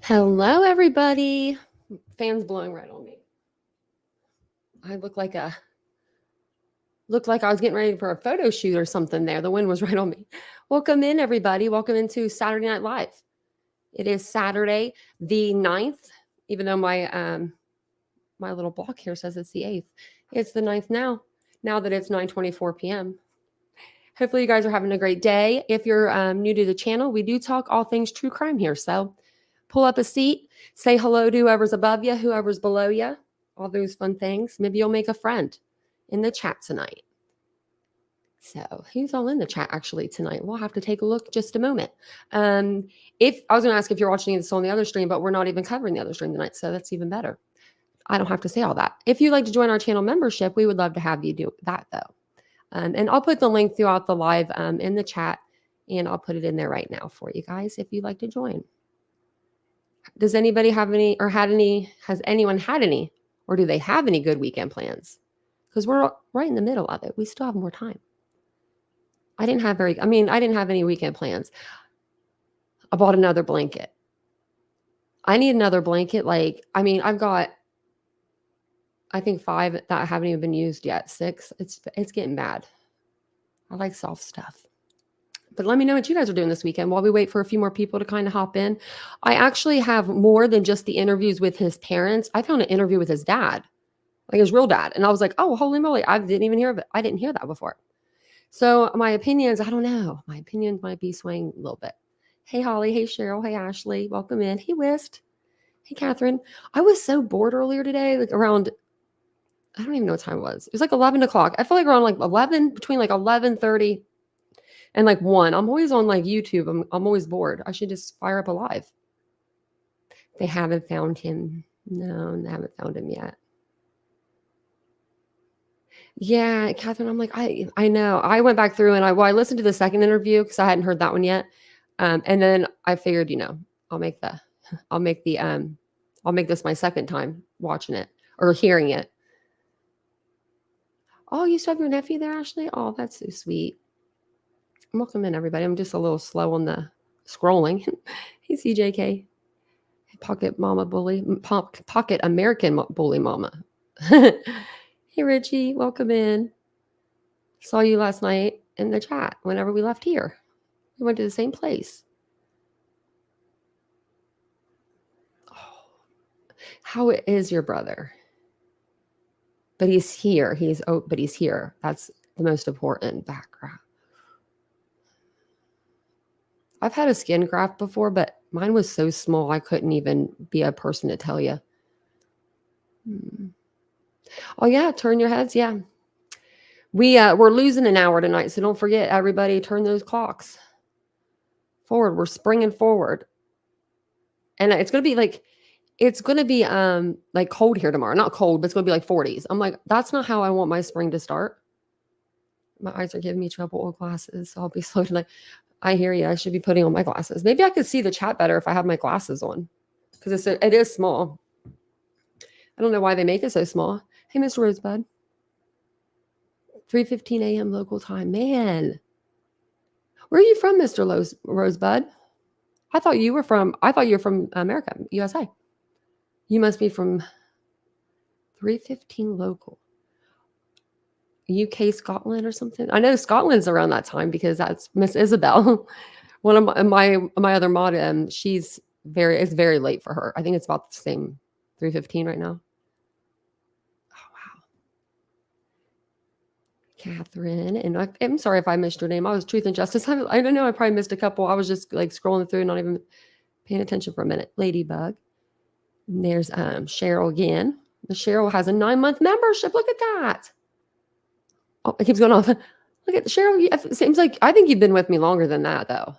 Hello, everybody. Fans blowing right on me. I looked like I was getting ready for a photo shoot or something there. The wind was right on me. Welcome in, everybody. Welcome into Saturday Night Live. It is Saturday, the 9th, even though my little block here says it's the 8th. It's the 9th now that it's 9:24 p.m. Hopefully you guys are having a great day. If you're new to the channel, we do talk all things true crime here. So pull up a seat, say hello to whoever's above you, whoever's below you, all those fun things. Maybe you'll make a friend in the chat tonight. So who's all in the chat actually tonight? We'll have to take a look just a moment. If I was going to ask if you're watching this on the other stream, but we're not even covering the other stream tonight, so that's even better. I don't have to say all that. If you'd like to join our channel membership, we would love to have you do that though. And I'll put the link throughout the live in the chat, and I'll put it in there right now for you guys if you'd like to join. Does anybody have any or had any? Has anyone had any, or do they have any good weekend plans? Because we're right in the middle of it. We still have more time. I didn't have any weekend plans. I bought another blanket. I need another blanket. I've got, I think 5 that haven't even been used yet. 6. It's getting bad. I like soft stuff. But let me know what you guys are doing this weekend while we wait for a few more people to kind of hop in. I actually have more than just the interviews with his parents. I found an interview with his dad, like his real dad. And I was like, oh, holy moly, I didn't even hear of it. I didn't hear that before. So my opinions, I don't know. My opinions might be swaying a little bit. Hey, Holly. Hey, Cheryl. Hey, Ashley. Welcome in. Hey, Wist. Hey, Catherine. I was so bored earlier today, like around, I don't even know what time it was. It was like 11 o'clock. I feel like around like 11, between like 11:30 and like 1. I'm always on like YouTube. I'm always bored. I should just fire up a live. They haven't found him. No, they haven't found him yet. Yeah, Catherine, I'm like, I know. I went back through and I listened to the second interview because I hadn't heard that one yet. And then I figured, I'll make this my second time watching it or hearing it. Oh, you still have your nephew there, Ashley? Oh, that's so sweet. Welcome in, everybody. I'm just a little slow on the scrolling. Hey, CJK. Pocket mama bully. Pocket American bully mama. Hey, Richie. Welcome in. Saw you last night in the chat whenever we left here. We went to the same place. Oh, how is your brother? But he's here. But he's here. That's the most important background. I've had a skin graft before, but mine was so small I couldn't even be a person to tell you. Oh yeah, turn your heads. Yeah, we're losing an hour tonight, so don't forget, everybody, turn those clocks forward. We're springing forward, and it's gonna be like cold here tomorrow. Not cold, but it's gonna be like 40s. I'm like, that's not how I want my spring to start. My eyes are giving me trouble with glasses, so I'll be slow tonight. I hear you. I should be putting on my glasses. Maybe I could see the chat better if I had my glasses on, because it is small. I don't know why they make it so small. Hey, Mr. Rosebud. 3:15 a.m. local time. Man, where are you from, Mr. Rosebud? I thought you were from America, USA. You must be from 3:15 local. UK, Scotland, or something. I know Scotland's around that time because that's Miss Isabel. One of my other mod, it's very late for her. I think it's about the same, 3:15 right now. Oh wow, Catherine, and I'm sorry if I missed your name. I was Truth and Justice. I don't know. I probably missed a couple. I was just like scrolling through, not even paying attention for a minute. Ladybug. And there's Cheryl again. Cheryl has a 9-month membership. Look at that. Oh, it keeps going off. Look at Cheryl. It seems like I think you've been with me longer than that, though.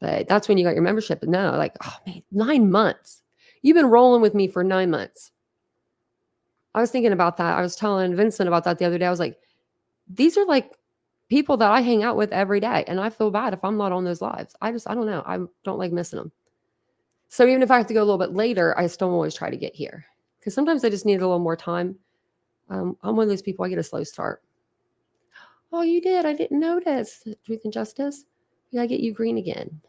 But that's when you got your membership. But no, like, oh man, 9 months. You've been rolling with me for 9 months. I was thinking about that. I was telling Vincent about that the other day. I was like, these are like people that I hang out with every day. And I feel bad if I'm not on those lives. I don't know. I don't like missing them. So even if I have to go a little bit later, I still always try to get here. Because sometimes I just need a little more time. I'm one of those people, I get a slow start. Oh, you did? I didn't notice. Truth and Justice. We gotta get you green again.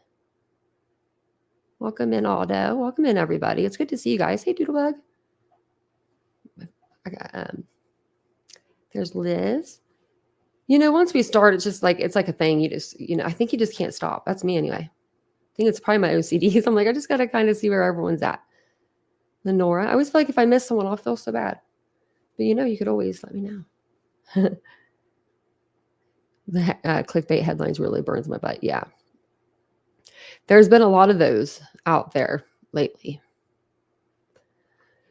Welcome in, Aldo. Welcome in, everybody. It's good to see you guys. Hey, Doodlebug. I got, there's Liz. Once we start, it's like a thing. I think you just can't stop. That's me anyway. I think it's probably my OCD. So I'm like, I just got to kind of see where everyone's at. Lenora, I always feel like if I miss someone, I'll feel so bad. But you could always let me know. The clickbait headlines really burns my butt. Yeah. There's been a lot of those out there lately.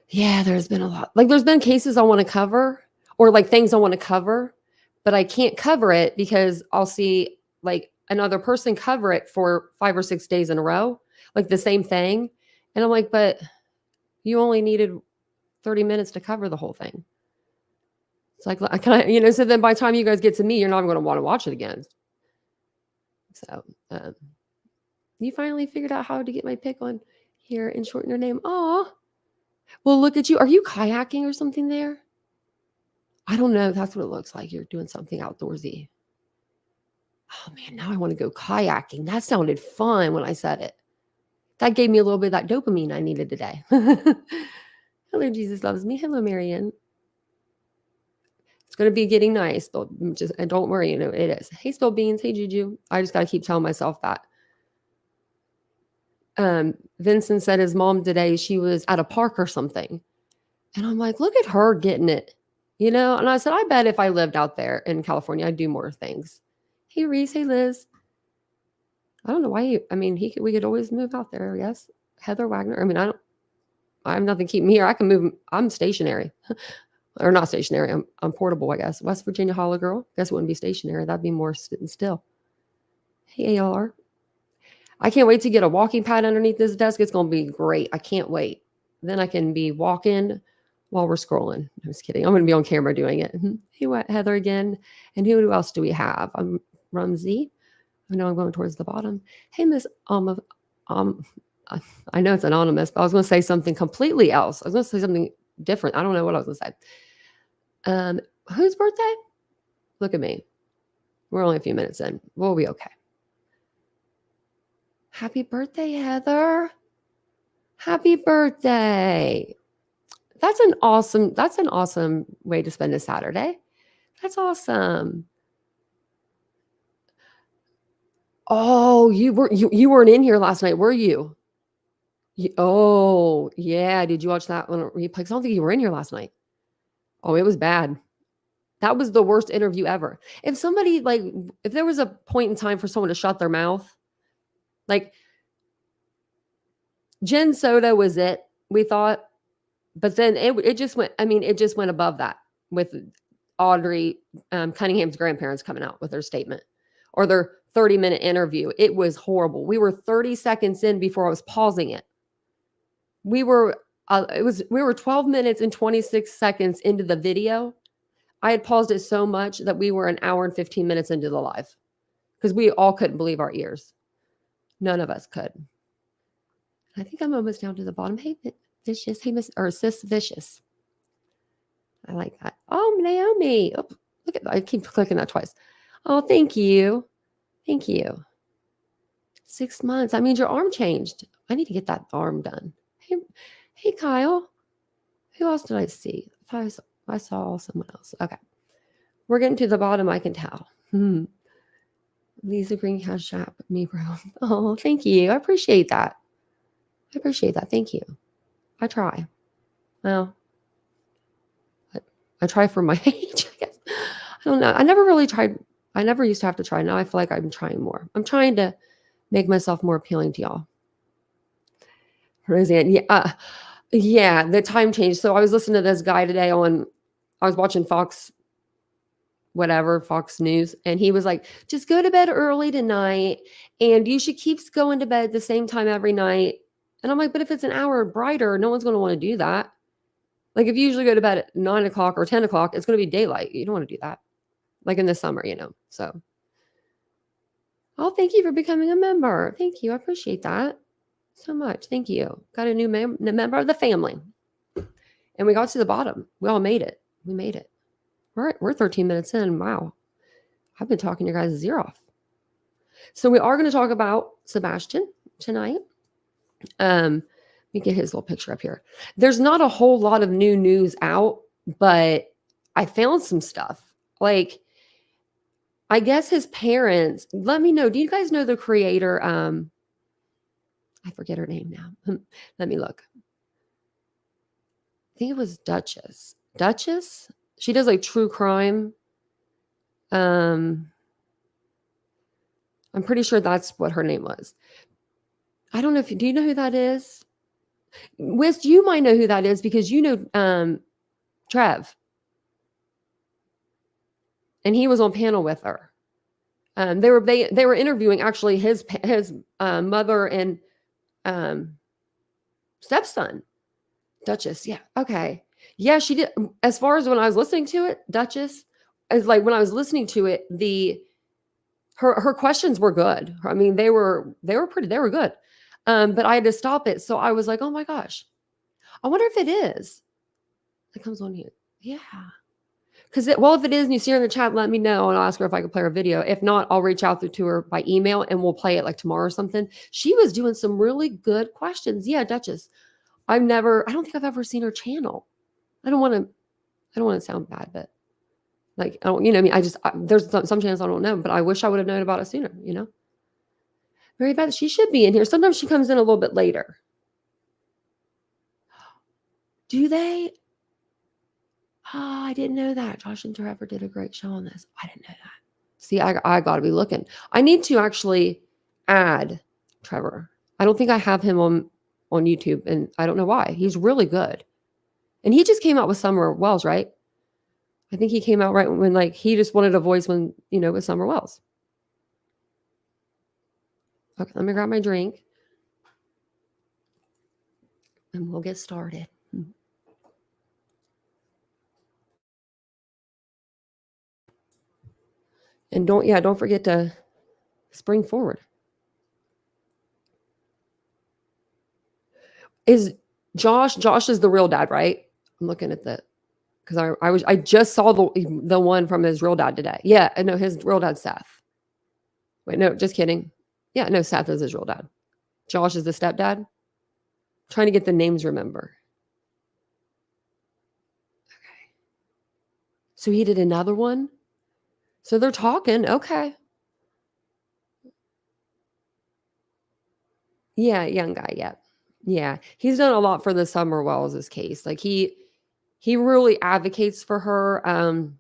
Yeah, there's been a lot. Like there's been cases I want to cover or like things I want to cover, but I can't cover it because I'll see like another person cover it for 5 or 6 days in a row, like the same thing. And I'm like, but you only needed 30 minutes to cover the whole thing. It's like, I kind of, so then by the time you guys get to me, you're not going to want to watch it again. So you finally figured out how to get my pic on here and shorten your name. Oh, well, look at you. Are you kayaking or something there? I don't know. That's what it looks like. You're doing something outdoorsy. Oh, man, now I want to go kayaking. That sounded fun when I said it. That gave me a little bit of that dopamine I needed today. Hello, Jesus loves me. Hello, Marianne. It's going to be getting nice, but and don't worry, it is. Hey, Spill Beans. Hey, Juju. I just got to keep telling myself that. Vincent said his mom today, she was at a park or something. And I'm like, look at her getting it, And I said, I bet if I lived out there in California, I'd do more things. Hey, Reese. Hey, Liz. I don't know why we could always move out there. Yes. Heather Wagner. I have nothing keeping me here. I can move. I'm stationary or not stationary. I'm portable, I guess. West Virginia Hollow Girl. Guess it wouldn't be stationary. That'd be more sitting still. Hey, ALR. I can't wait to get a walking pad underneath this desk. It's going to be great. I can't wait. Then I can be walking while we're scrolling. I'm just kidding. I'm going to be on camera doing it. Hey, what, Heather again? And who else do we have? I'm Rumsey. I know I'm going towards the bottom. Hey, Miss I know it's anonymous, but I was going to say something completely else. I was going to say something different. I don't know what I was going to say. Whose birthday? Look at me. We're only a few minutes in. We'll be okay. Happy birthday, Heather. Happy birthday. That's an awesome way to spend a Saturday. That's awesome. Oh, you weren't in here last night, were you? Oh, yeah. Did you watch that on a replay? I don't think you were in here last night. Oh, it was bad. That was the worst interview ever. If there was a point in time for someone to shut their mouth, like Jen Soda was it, we thought, but then it just went above that with Audrey Cunningham's grandparents coming out with their statement or their 30-minute interview. It was horrible. We were 30 seconds in before I was pausing it. We were 12 minutes and 26 seconds into the video. I had paused it so much that we were an hour and 15 minutes into the live because we all couldn't believe our ears. None of us could. I think I'm almost down to the bottom. Hey, Vicious. Hey, Sis Vicious. I like that. Oh, Naomi. Oh, look at that. I keep clicking that twice. Oh, thank you. Thank you. 6 months. That means your arm changed. I need to get that arm done. Hey, Kyle. Who else did I see? I saw someone else. Okay. We're getting to the bottom, I can tell. Lisa Green Cash Shop, me, bro. Oh, thank you. I appreciate that. Thank you. I try. Well, I try for my age, I guess. I don't know. I never really tried. I never used to have to try. Now I feel like I'm trying more. I'm trying to make myself more appealing to y'all. Roseanne, yeah, the time change. So I was listening to this guy today I was watching Fox News, and he was like, just go to bed early tonight, and you should keep going to bed at the same time every night. And I'm like, but if it's an hour brighter, no one's going to want to do that. Like if you usually go to bed at 9 o'clock or 10 o'clock, it's going to be daylight. You don't want to do that. Like in the summer, so. Oh, thank you for becoming a member. Thank you. I appreciate that so much. Thank you. Got a new member of the family. And we got to the bottom. We all made it. We made it. We're 13 minutes in. Wow. I've been talking your guys' ear off. So we are going to talk about Sebastian tonight. Let me get his little picture up here. There's not a whole lot of new news out, but I found some stuff. Like, I guess his parents, let me know. Do you guys know the creator? I forget her name now. Let me look. I think it was Duchess. Duchess? She does like true crime. I'm pretty sure that's what her name was. I don't know if do you know who that is? Wist, you might know who that is because you know Trev, and he was on panel with her. They were interviewing actually his mother and stepson. Duchess, yeah, okay, yeah, she did. As far as when I was listening to it, Duchess, as like when I was listening to it, her questions were good. I mean, they were good. But I had to stop it, so I was like, oh my gosh, I wonder if it is. It comes on here, yeah. Because if it is, and you see her in the chat, let me know, and I'll ask her if I can play her video. If not, I'll reach out to her by email, and we'll play it like tomorrow or something. She was doing some really good questions. Yeah, Duchess. I don't think I've ever seen her channel. I don't want to sound bad, but like, I don't, you know, what I mean, there's some channels I don't know, but I wish I would have known about it sooner, you know? Very bad. She should be in here. Sometimes she comes in a little bit later. Do they? I didn't know that. Josh and Trevor did a great show on this. I didn't know that. See, I got to be looking. I need to actually add Trevor. I don't think I have him on YouTube, and I don't know why. He's really good. And he just came out with Summer Wells, right? I think he came out right when like he just wanted a voice when, you know, with Summer Wells. Okay, let me grab my drink. And we'll get started. And don't forget to spring forward. Is Josh is the real dad, right? I'm looking at the because I just saw the one from his real dad today. Yeah, no, his real dad's Seth. Wait, no, just kidding. Yeah, no, Seth is his real dad. Josh is the stepdad. Trying to get the names remember. Okay. So he did another one. So they're talking. Okay. Yeah, young guy. Yeah. Yeah. He's done a lot for the Summer Wells' case. Like he really advocates for her. And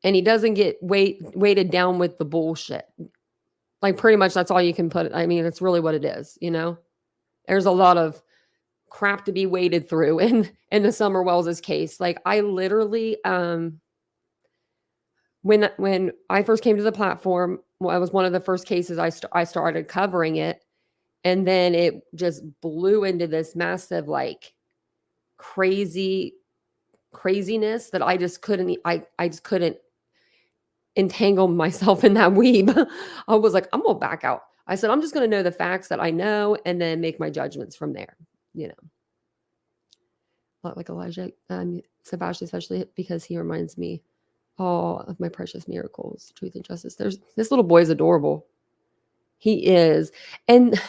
he doesn't get weighted down with the bullshit. Like pretty much that's all you can put. I mean, it's really what it is, you know? There's a lot of crap to be waded through in the Summer Wells' case. Like I literally when I first came to the platform, well, it was one of the first cases I started covering it, and then it just blew into this massive like craziness that I just couldn't I just couldn't entangle myself in that weeb. I was like, I'm gonna back out. I said, I'm just gonna know the facts that I know and then make my judgments from there, you know. Like Elijah, Sebastian, especially because he reminds me all of my precious miracles, truth and justice. There's this little boy is adorable. He is. And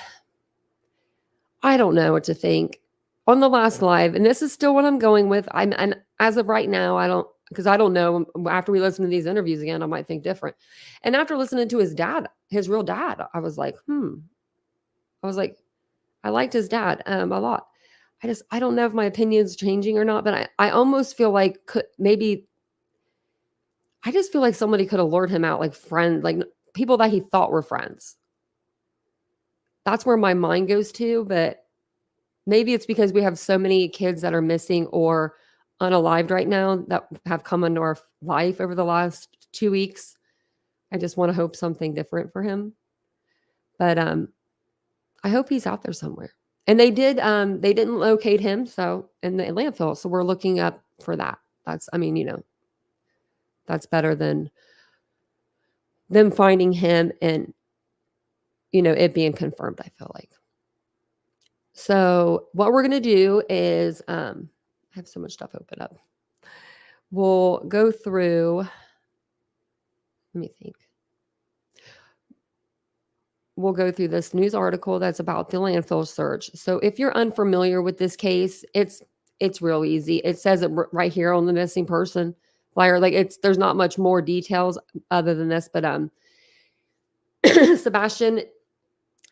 I don't know what to think. On the last live, and this is still what I'm going with. And as of right now, I don't because I don't know. After we listen to these interviews again, I might think different. And after listening to his dad, his real dad, I was like, I was like, I liked his dad a lot. I don't know if my opinion's changing or not, but I almost feel like I just feel like somebody could have lured him out, like friends, like people that he thought were friends. That's where my mind goes to, but maybe it's because we have so many kids that are missing or unalived right now that have come into our life over the last 2 weeks. I just want to hope something different for him. But I hope he's out there somewhere. And they didn't locate him, so in the landfill. So we're looking up for that. That's that's better than them finding him and it being confirmed, I feel like. So what we're going to do is I have so much stuff open up. We'll go through, let me think. we'll go through this news article that's about the landfill search. So if you're unfamiliar with this case, it's real easy. It says it right here on the missing person flyer. Like there's not much more details other than this, but Sebastian,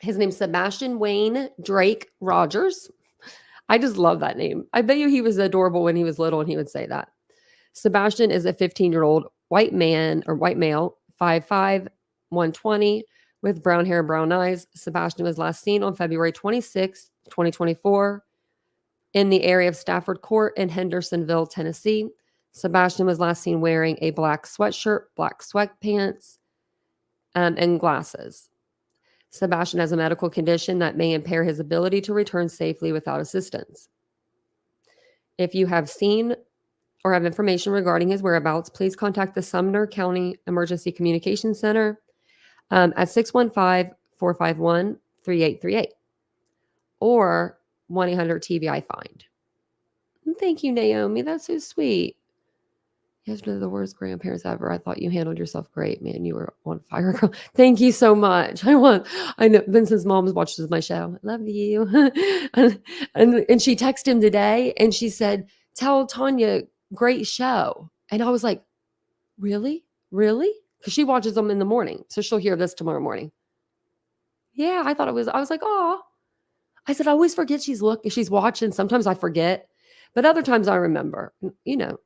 his name's Sebastian Wayne Drake Rogers. I just love that name. I bet you he was adorable when he was little and he would say that. Sebastian is a 15-year-old white man or white male, 5'5", 120, with brown hair and brown eyes. Sebastian was last seen on February 26, 2024, in the area of Stafford Court in Hendersonville, Tennessee. Sebastian was last seen wearing a black sweatshirt, black sweatpants, and glasses. Sebastian has a medical condition that may impair his ability to return safely without assistance. If you have seen or have information regarding his whereabouts, please contact the Sumner County Emergency Communications Center at 615-451-3838 or 1-800-TBI-FIND. Thank you, Naomi. That's so sweet. You have to know the worst grandparents ever. I thought you handled yourself great, man. You were on fire, girl. Thank you so much. I know Vincent's mom watches my show. I love you. and she texted him today and she said, "Tell Tanya, great show." And I was like, really? Because she watches them in the morning. So she'll hear this tomorrow morning. Yeah, I was like, oh. I said, I always forget she's watching. Sometimes I forget, but other times I remember. You know,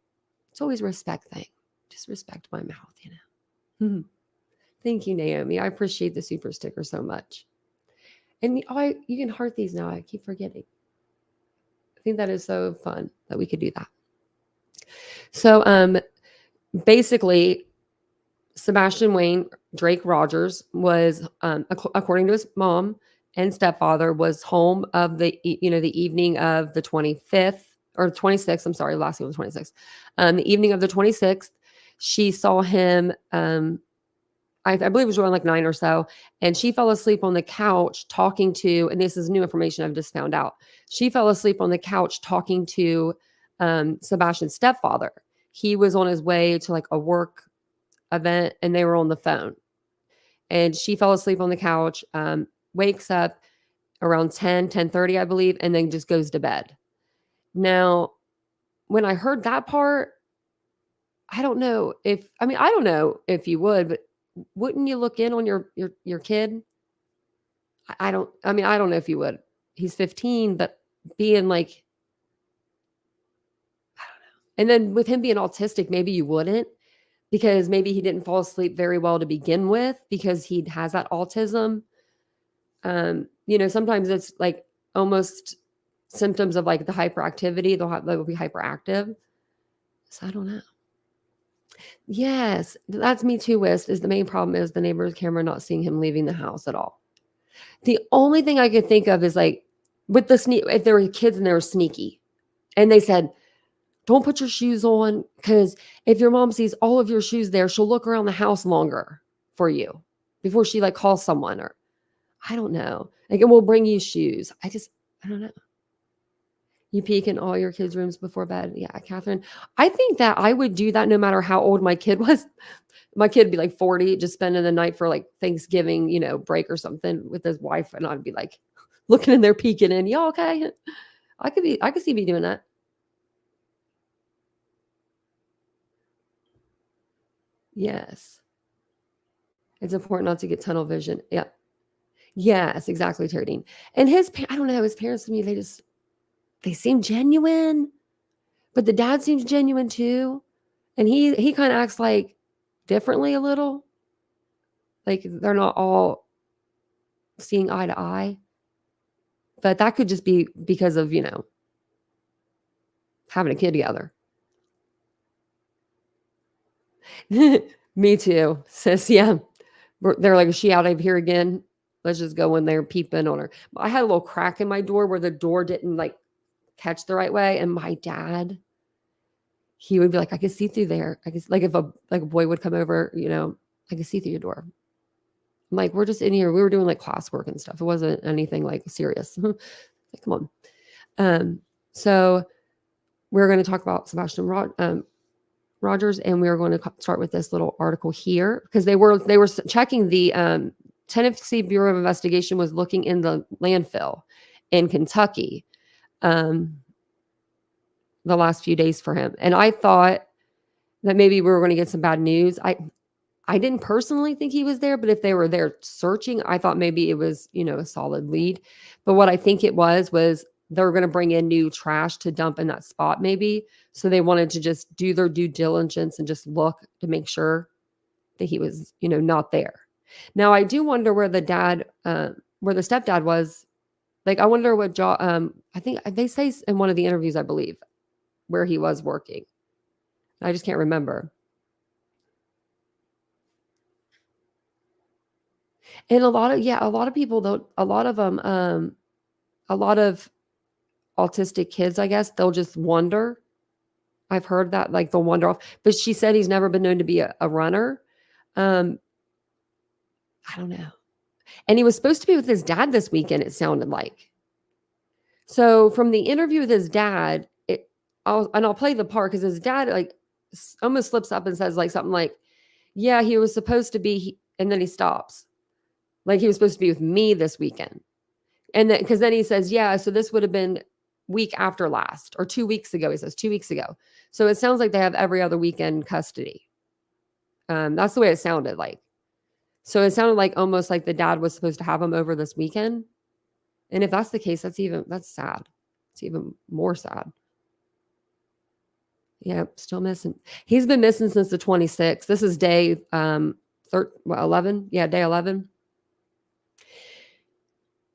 it's always a respect thing. Just respect my mouth, you know. Thank you, Naomi. I appreciate the super sticker so much. And you can heart these now. I keep forgetting. I think that is so fun that we could do that. So basically, Sebastian Wayne Drake Rogers was, according to his mom and stepfather, was home of the evening of the 25th or 26th. I'm sorry, last week was 26th. The evening of the 26th, she saw him. I believe it was around like 9 or so, and she fell asleep on the couch talking to. And this is new information I've just found out. She fell asleep on the couch talking to Sebastian's stepfather. He was on his way to like a work event, and they were on the phone. And she fell asleep on the couch. Wakes up around 10:30, I believe, and then just goes to bed. Now, when I heard that part, I don't know if you would, but wouldn't you look in on your kid? I don't know if you would. He's 15, but being like, I don't know. And then with him being autistic, maybe you wouldn't, because maybe he didn't fall asleep very well to begin with because he has that autism. Sometimes it's like almost symptoms of like the hyperactivity. They'll be hyperactive. So I don't know. Yes, that's me too, Wist. Is the main problem is the neighbor's camera not seeing him leaving the house at all. The only thing I could think of is like with the if there were kids and they were sneaky and they said, don't put your shoes on because if your mom sees all of your shoes there, she'll look around the house longer for you before she like calls someone, or I don't know. Like, and we'll bring you shoes. I don't know. You peek in all your kids' rooms before bed. Yeah, Catherine. I think that I would do that no matter how old my kid was. My kid would be like 40, just spending the night for like Thanksgiving, break or something with his wife. And I'd be like looking in there, peeking in. Y'all okay? I could see me doing that. Yes. It's important not to get tunnel vision. Yeah. Yes, exactly, Terry Dean. And I don't know, his parents to me, they seem genuine, but the dad seems genuine too. And he kind of acts like differently a little. Like they're not all seeing eye to eye. But that could just be because of, having a kid together. Me too, sis. Yeah. They're like, is she out of here again? Let's just go in there peeping on her. I had a little crack in my door where the door didn't like catch the right way. And my dad, he would be like, I could see through there. I guess like if a boy would come over, I could see through your door. I'm like, we're just in here. We were doing like classwork and stuff. It wasn't anything like serious. Like, come on. So we're going to talk about Sebastian Rogers, and we are going to start with this little article here because they were checking the Tennessee Bureau of Investigation was looking in the landfill in Kentucky the last few days for him. And I thought that maybe we were going to get some bad news. I didn't personally think he was there, but if they were there searching, I thought maybe it was, a solid lead. But what I think it was they were going to bring in new trash to dump in that spot maybe. So they wanted to just do their due diligence and just look to make sure that he was, not there. Now, I do wonder where the stepdad was. Like, I wonder what job, I think they say in one of the interviews, I believe, where he was working. I just can't remember. And a lot of people, though, a lot of autistic kids, I guess, they'll just wander. I've heard that, like, they'll wander off. But she said he's never been known to be a runner. I don't know. And he was supposed to be with his dad this weekend, it sounded like. So from the interview with his dad, I'll play the part because his dad like almost slips up and says like something like, "Yeah, he was supposed to be," and then he stops. Like he was supposed to be with me this weekend. And then because then he says, "Yeah, so this would have been week after last or 2 weeks ago." He says 2 weeks ago. So it sounds like they have every other weekend custody. That's the way it sounded like. So it sounded like almost like the dad was supposed to have him over this weekend. And if that's the case, that's sad. It's even more sad. Yep, still missing. He's been missing since the 26th. This is day 11. Yeah, day 11.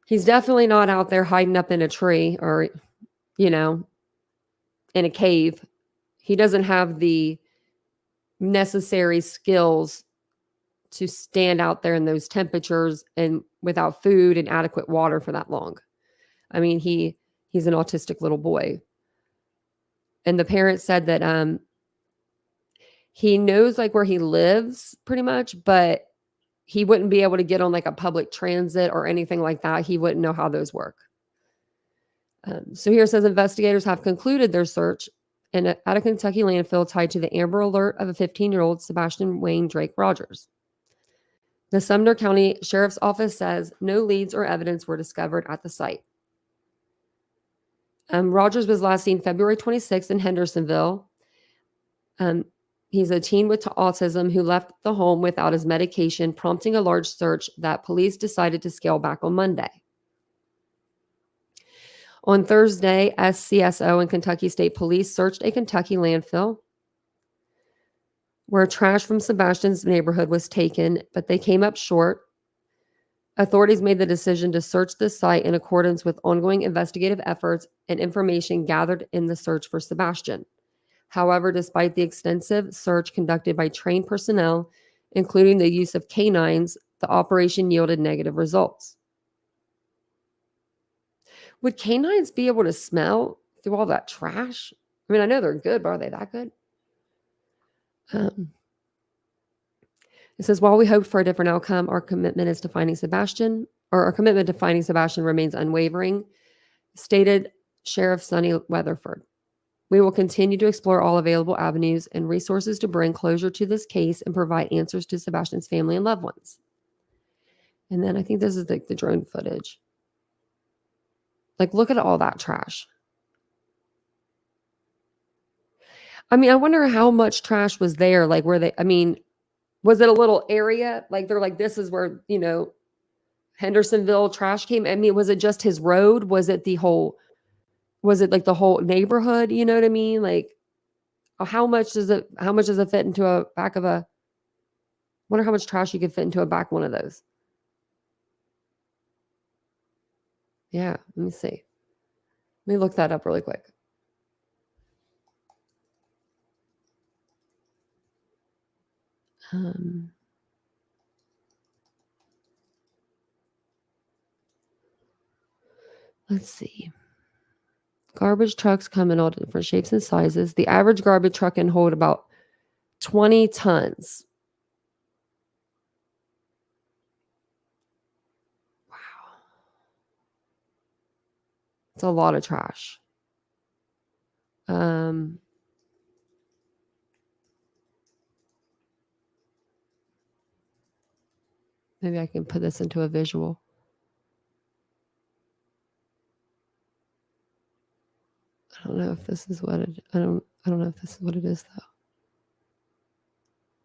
He's definitely not out there hiding up in a tree or, in a cave. He doesn't have the necessary skills to stand out there in those temperatures and without food and adequate water for that long. I mean, he's an autistic little boy. And the parents said that he knows like where he lives pretty much, but he wouldn't be able to get on like a public transit or anything like that. He wouldn't know how those work. So here it says investigators have concluded their search at a Kentucky landfill tied to the Amber Alert of a 15-year-old Sebastian Wayne Drake Rogers. The Sumner County Sheriff's Office says no leads or evidence were discovered at the site. Rogers was last seen February 26th in Hendersonville. He's a teen with autism who left the home without his medication, prompting a large search that police decided to scale back on Monday. On Thursday, SCSO and Kentucky State Police searched a Kentucky landfill where trash from Sebastian's neighborhood was taken, but they came up short. Authorities made the decision to search the site in accordance with ongoing investigative efforts and information gathered in the search for Sebastian. However, despite the extensive search conducted by trained personnel, including the use of canines, the operation yielded negative results. Would canines be able to smell through all that trash? I mean, I know they're good, but are they that good? It says, while we hoped for a different outcome, our commitment to finding Sebastian remains unwavering, stated Sheriff Sonny Weatherford. We will continue to explore all available avenues and resources to bring closure to this case and provide answers to Sebastian's family and loved ones. And then I think this is the drone footage. Like, look at all that trash. I mean, I wonder how much trash was there. Like, was it a little area? Like, they're like, this is where, Hendersonville trash came. I mean, was it just his road? Was it like the whole neighborhood? You know what I mean? Like, how much does it fit into a back of a, wonder how much trash you could fit into a back one of those. Yeah, let me see. Let me look that up really quick. Let's see. Garbage trucks come in all different shapes and sizes. The average garbage truck can hold about 20 tons. Wow. It's a lot of trash. Maybe I can put this into a visual. I don't know if this is what it. I don't know if this is what it is though.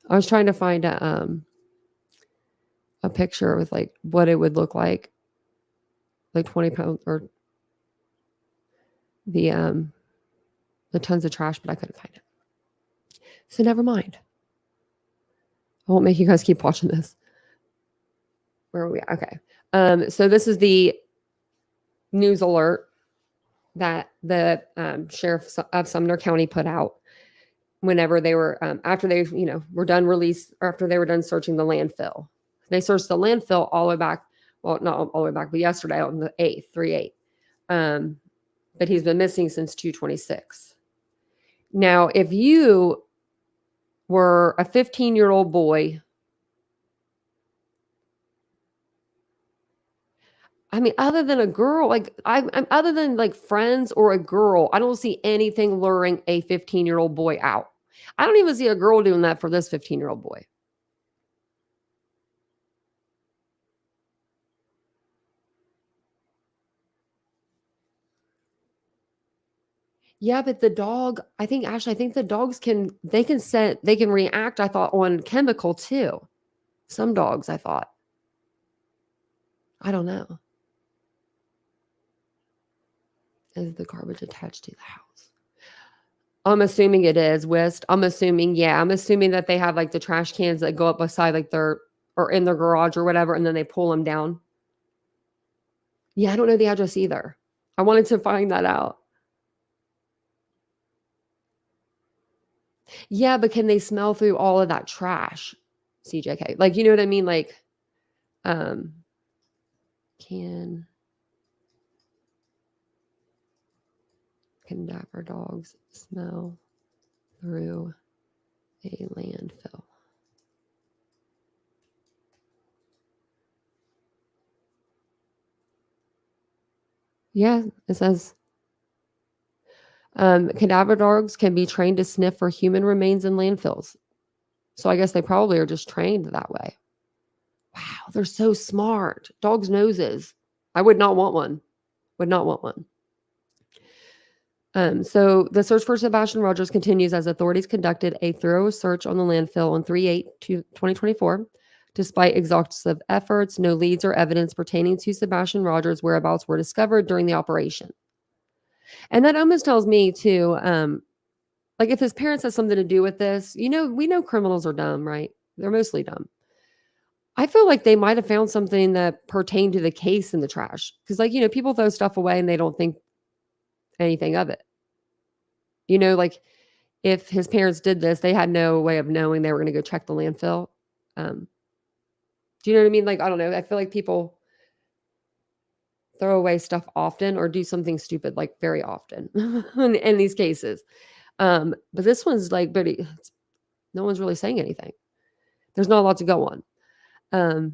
I was trying to find a picture with like what it would look like 20 pounds or the tons of trash, but I couldn't find it. So never mind. I won't make you guys keep watching this. Where are we? Okay. So this is the news alert that the sheriff of Sumner County put out whenever they were after they were done release or after they were done searching the landfill. They searched the landfill all the way back. Well, not all the way back, but yesterday on the 8th, 3/8. But he's been missing since 2/26. Now, if you were a 15-year-old boy, I mean, other than a girl, like I'm other than like friends or a girl, I don't see anything luring a 15-year-old boy out. I don't even see a girl doing that for this 15-year-old boy. Yeah, but the dog, I think the dogs can react, I thought, on chemical too. Some dogs, I thought. I don't know. Is the garbage attached to the house? I'm assuming it is, West. I'm assuming that they have like the trash cans that go up beside like or in their garage or whatever, and then they pull them down. Yeah, I don't know the address either. I wanted to find that out. Yeah, but can they smell through all of that trash? CJK. Like, you know what I mean? Like, can cadaver dogs smell through a landfill? Yeah, it says cadaver dogs can be trained to sniff for human remains in landfills. So I guess they probably are just trained that way. Wow, they're so smart. Dogs' noses. I would not want one. Would not want one. So the search for Sebastian Rogers continues as authorities conducted a thorough search on the landfill on 3/8/2024. Despite exhaustive efforts, no leads or evidence pertaining to Sebastian Rogers' whereabouts were discovered during the operation. And that almost tells me too, like if his parents has something to do with this, we know criminals are dumb, right? They're mostly dumb. I feel like they might have found something that pertained to the case in the trash. Because, like, people throw stuff away and they don't think anything of it. Like if his parents did this, they had no way of knowing they were going to go check the landfill. Do you know what I mean? Like, I don't know. I feel like people throw away stuff often or do something stupid, like very often in these cases. But this one's like, no one's really saying anything. There's not a lot to go on.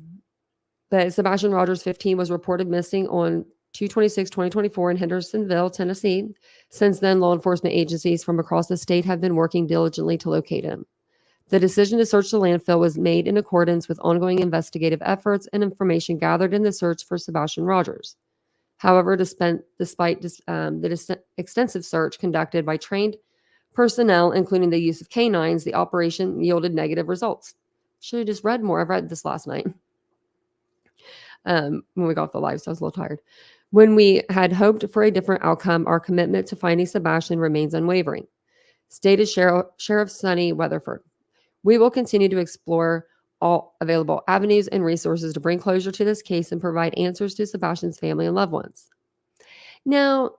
But Sebastian Rogers, 15, was reported missing on 2/26/2024 in Hendersonville, Tennessee. Since then, law enforcement agencies from across the state have been working diligently to locate him. The decision to search the landfill was made in accordance with ongoing investigative efforts and information gathered in the search for Sebastian Rogers. However, despite the extensive search conducted by trained personnel, including the use of canines, the operation yielded negative results. Should have just read more. I've read this last night. When we got off the live, so I was a little tired. When we had hoped for a different outcome, our commitment to finding Sebastian remains unwavering, stated Sheriff Sonny Weatherford. We will continue to explore all available avenues and resources to bring closure to this case and provide answers to Sebastian's family and loved ones. Now,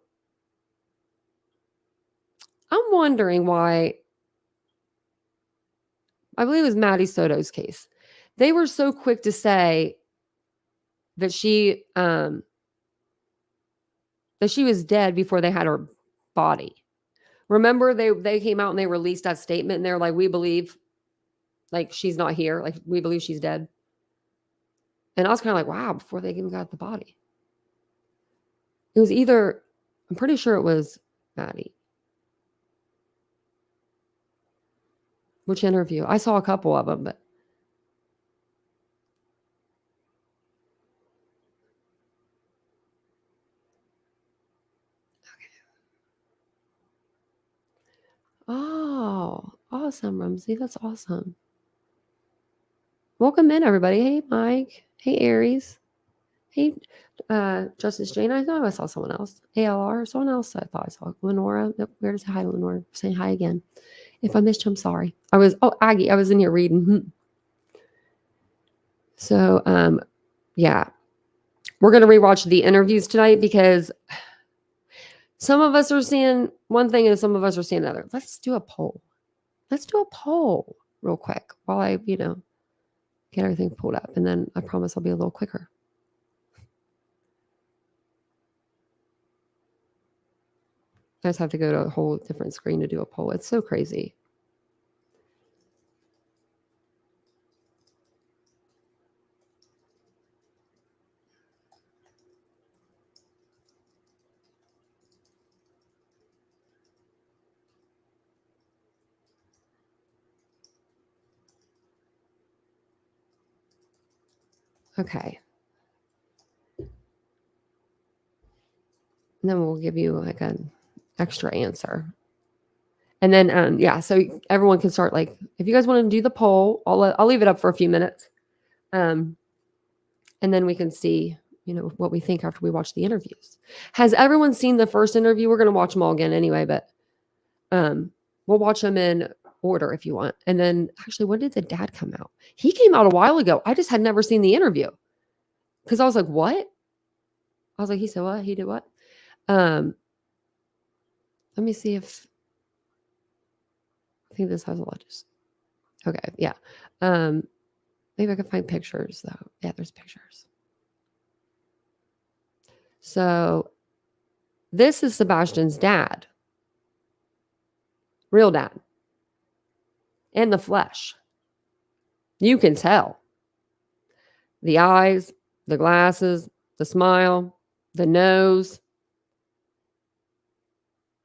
I'm wondering why, I believe it was Maddie Soto's case. They were so quick to say that she was dead before they had her body. Remember, they came out and they released that statement and they're like, we believe like she's not here. Like we believe she's dead. And I was kind of like, wow, before they even got the body. It was either, I'm pretty sure it was Maddie. Which interview? I saw a couple of them, but Oh, awesome, Rumsey. That's awesome. Welcome in, everybody. Hey, Mike. Hey, Aries. Hey, Justice Jane. I thought I saw someone else. ALR, someone else. I thought I saw Lenora. Nope, where to say hi, Lenora? Saying hi again. If I missed you, I'm sorry. Aggie. I was in here reading. So, yeah, we're gonna rewatch the interviews tonight because some of us are seeing one thing and some of us are seeing another. Let's do a poll. Let's do a poll real quick while I, get everything pulled up, and then I promise I'll be a little quicker. I just have to go to a whole different screen to do a poll. It's so crazy. Okay. And then we'll give you like an extra answer. And then, so everyone can start, like, if you guys want to do the poll, I'll leave it up for a few minutes. And then we can see, what we think after we watch the interviews. Has everyone seen the first interview? We're going to watch them all again anyway, but we'll watch them in order if you want. And then actually, when did the dad come out? He came out a while ago. I just had never seen the interview because I was like, what? I was like, he said what? He did what? Let me see if I think this has a lot. Okay, yeah. Maybe I can find pictures though. Yeah, there's pictures. So this is Sebastian's dad. Real dad. In the flesh. You can tell. The eyes, the glasses, the smile, the nose,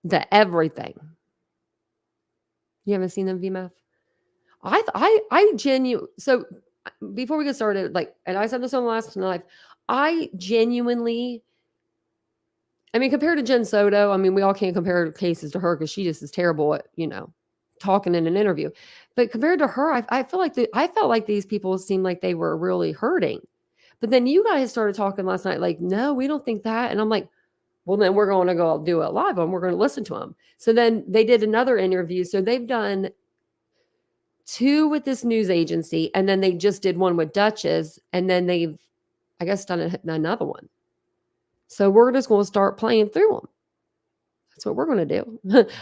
the everything. You haven't seen them, VMF? I genuinely, so before we get started, and I said this on the last live, I genuinely, compared to Jen Soto, we all can't compare cases to her because she just is terrible at, talking in an interview. But compared to her, I felt like these people seemed like they were really hurting. But then you guys started talking last night, like, no, we don't think that. And I'm like, well, then we're going to go do it live and we're going to listen to them. So then they did another interview. So they've done 2 with this news agency, and then they just did one with Duchess, and then they've, I guess, done another one. So we're just going to start playing through them. That's what we're going to do.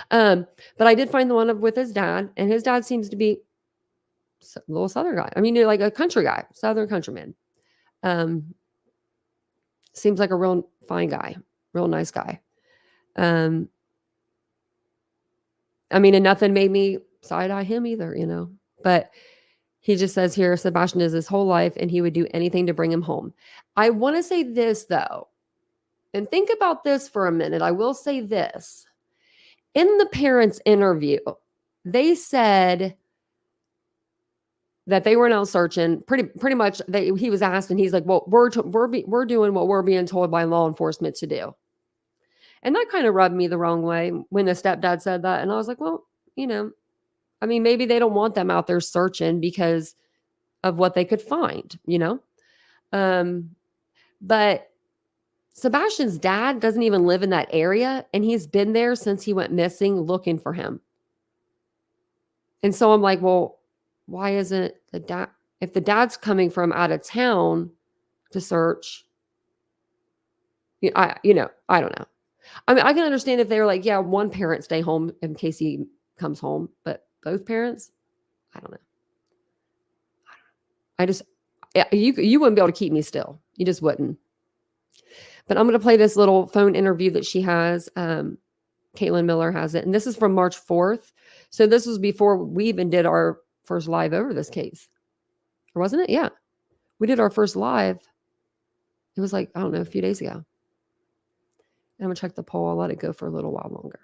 But I did find the one with his dad, and his dad seems to be a little Southern guy. Like a country guy, Southern countryman. Seems like a real fine guy, real nice guy. And nothing made me side-eye him either, but he just says here, Sebastian is his whole life and he would do anything to bring him home. I want to say this though, and think about this for a minute. I will say this. In the parents' interview, they said that they were now searching pretty much. He was asked and he's like, well, we're doing what we're being told by law enforcement to do. And that kind of rubbed me the wrong way when the stepdad said that. And I was like, well, maybe they don't want them out there searching because of what they could find, But Sebastian's dad doesn't even live in that area, and he's been there since he went missing looking for him. And so I'm like, well, why isn't the dad, if the dad's coming from out of town to search, I don't know. I can understand if they were like, yeah, one parent stay home in case he comes home, but both parents, I don't know. You wouldn't be able to keep me still. You just wouldn't. But I'm going to play this little phone interview that she has. Caitlin Miller has it. And this is from March 4th. So this was before we even did our first live over this case. Or wasn't it? Yeah. We did our first live. It was like, I don't know, a few days ago. I'm going to check the poll. I'll let it go for a little while longer.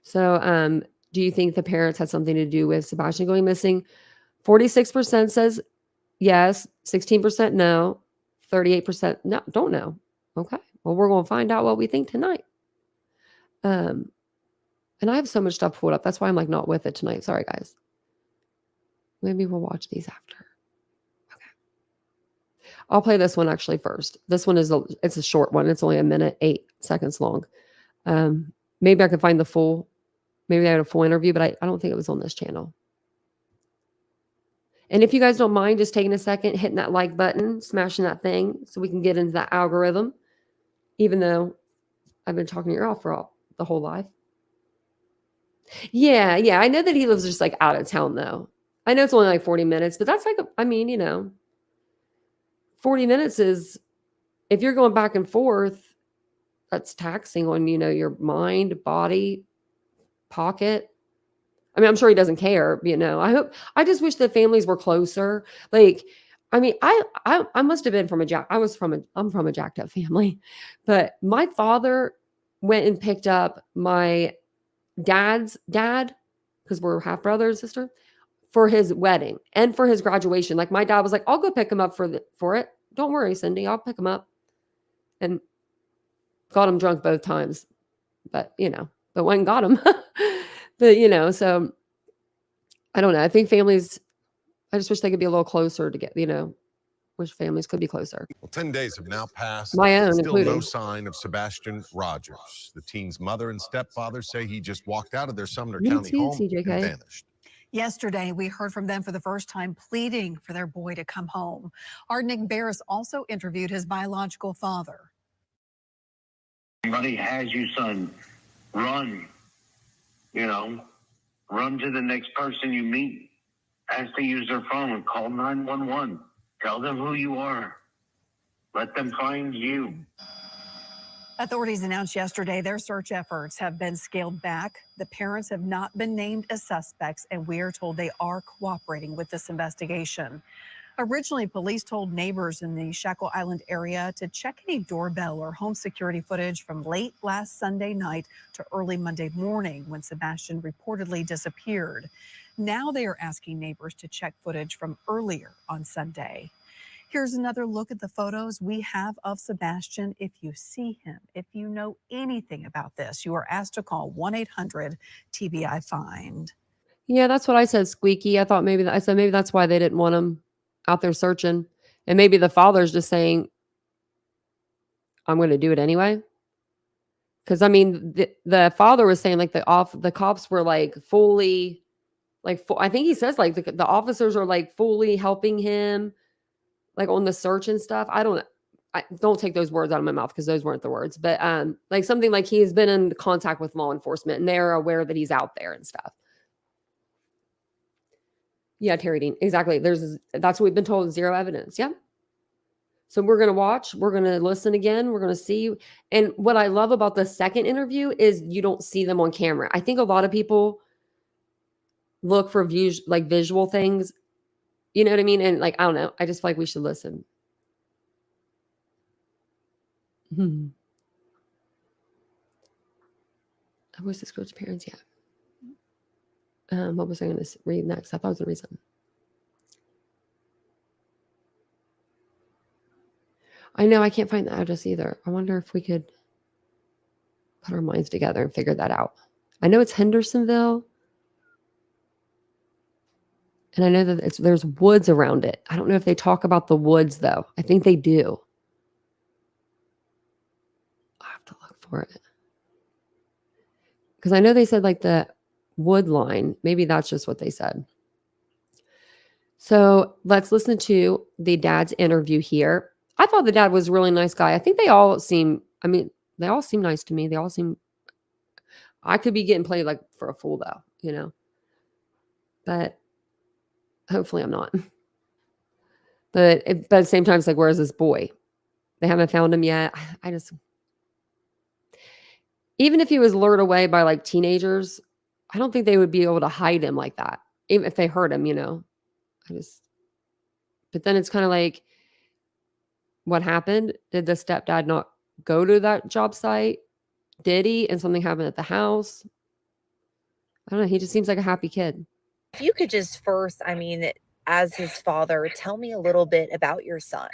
So do you think the parents had something to do with Sebastian going missing? 46% says yes, 16% no, 38% no, don't know. Okay. Well, we're going to find out what we think tonight. And I have so much stuff pulled up. That's why I'm like not with it tonight. Sorry, guys. Maybe we'll watch these after. Okay. I'll play this one actually first. This one it's a short one. It's only 1:08 long. Maybe I can find the full, maybe I had a full interview, but I don't think it was on this channel. And if you guys don't mind just taking a second, hitting that like button, smashing that thing so we can get into that algorithm, even though I've been talking to your off for the whole life. Yeah. I know that he lives just like out of town though. I know it's only like 40 minutes, but that's like, 40 minutes is, if you're going back and forth, that's taxing on, your mind, body, pocket. I mean, I'm sure he doesn't care, I just wish the families were closer. Like, I mean, I must have been I'm from a jacked up family, but my father went and picked up my dad's dad, because we're half brother and sister, for his wedding and for his graduation. Like my dad was like, I'll go pick him up for it. Don't worry, Cindy, I'll pick him up. And got him drunk both times, but went and got him. But, so I don't know. I think families, I just wish they could be a little closer to get, wish families could be closer. Well, 10 days have now passed. My own, still including. No sign of Sebastian Rogers. The teen's mother and stepfather say he just walked out of their Sumner County home and vanished. Yesterday, we heard from them for the first time, pleading for their boy to come home. Our Nick Barris also interviewed his biological father. Somebody has you, son. Run. Run to the next person you meet. Ask to use their phone and call 911. Tell them who you are. Let them find you. Authorities announced yesterday their search efforts have been scaled back. The parents have not been named as suspects, and we are told they are cooperating with this investigation. Originally, police told neighbors in the Shackle Island area to check any doorbell or home security footage from late last Sunday night to early Monday morning when Sebastian reportedly disappeared. Now they are asking neighbors to check footage from earlier on Sunday. Here's another look at the photos we have of Sebastian. If you see him, if you know anything about this, you are asked to call 1-800-TBI-FIND. Yeah, that's what I said, Squeaky. I said maybe that's why they didn't want him out there searching. And maybe the father's just saying, I'm going to do it anyway. Because, I mean, the father was saying like the cops were like fully, I think he says like the officers are like fully helping him like on the search and stuff. I don't take those words out of my mouth because those weren't the words, but like something like he's been in contact with law enforcement and they're aware that he's out there and stuff. Yeah, Terry Dean, exactly. That's what we've been told, zero evidence. Yeah. So we're going to watch, we're going to listen again, we're going to see. And what I love about the second interview is you don't see them on camera. I think a lot of people look for views, like visual things. You know what I mean? And like, I don't know. I just feel like we should listen. I wish this girl's parents. Yeah. What was I going to read next? I thought I was going to read something. I know I can't find the address either. I wonder if we could put our minds together and figure that out. I know it's Hendersonville. And I know that there's woods around it. I don't know if they talk about the woods, though. I think they do. I'll have to look for it. Because I know they said like the wood line. Maybe that's just what they said. So let's listen to the dad's interview here. I thought the dad was a really nice guy. I think they all seem nice to me. They all seem, I could be getting played like for a fool though, but hopefully I'm not. But at the same time, it's like, where's this boy? They haven't found him yet. Even if he was lured away by like teenagers, I don't think they would be able to hide him like that. Even if they hurt him, but then it's kind of like, what happened? Did the stepdad not go to that job site? Did he? And something happened at the house? I don't know. He just seems like a happy kid. If you could just first, as his father, tell me a little bit about your son.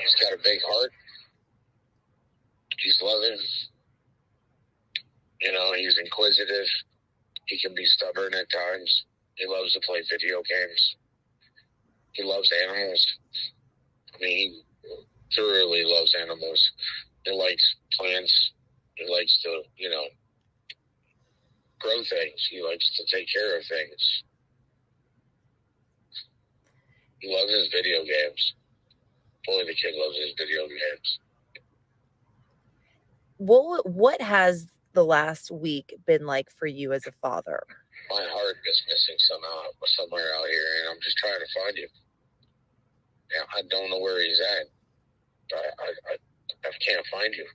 He's got a big heart. He's loving. You know, he's inquisitive. He can be stubborn at times. He loves to play video games. He loves animals. I mean, he thoroughly loves animals. He likes plants. He likes to, you know, grow things. He likes to take care of things. He loves his video games. Boy, the kid loves his video games. What has the last week been like for you as a father? My heart is missing somewhere out here, and I'm just trying to find him. Yeah, I don't know where he's at. I can't find him.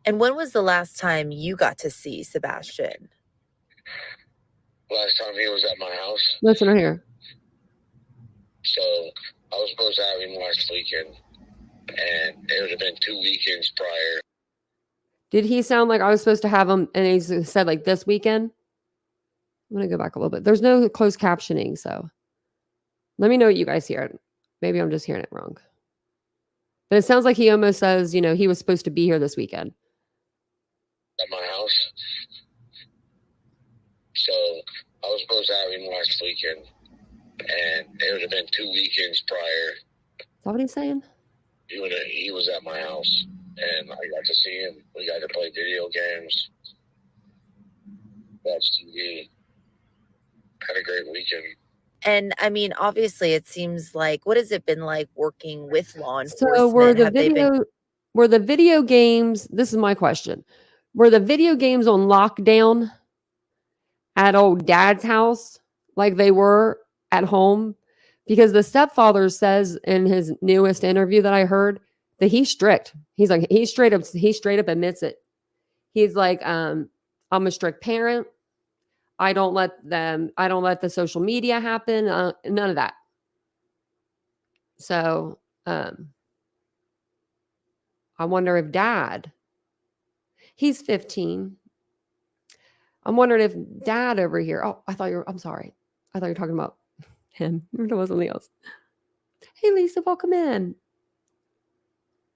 And when was the last time you got to see Sebastian? Last time he was at my house. Listen right here. So I was supposed to have him last weekend, and it would have been 2 weekends prior. Did he sound like I was supposed to have him and he said like this weekend? I'm going to go back a little bit. There's no closed captioning, so let me know what you guys hear. Maybe I'm just hearing it wrong. But it sounds like he almost says, you know, he was supposed to be here this weekend. At my house. So I was supposed to have him last weekend, and it would have been 2 weekends prior. Is that what he's saying? He was at my house, and I got to see him. We got to play video games, watch TV. Had a great weekend. And I mean, obviously, it seems like, what has it been like working with law enforcement? So were the Have they been video games, this is my question. Were the video games on lockdown at old dad's house like they were at home? Because the stepfather says in his newest interview that I heard that he's strict. He's like, he straight up admits it. He's like, I'm a strict parent. I don't let the social media happen. None of that. So, I wonder if dad, he's 15. I'm wondering if dad over here. Oh, I'm sorry. I thought you were talking about him. There was something else. Hey, Lisa, welcome in.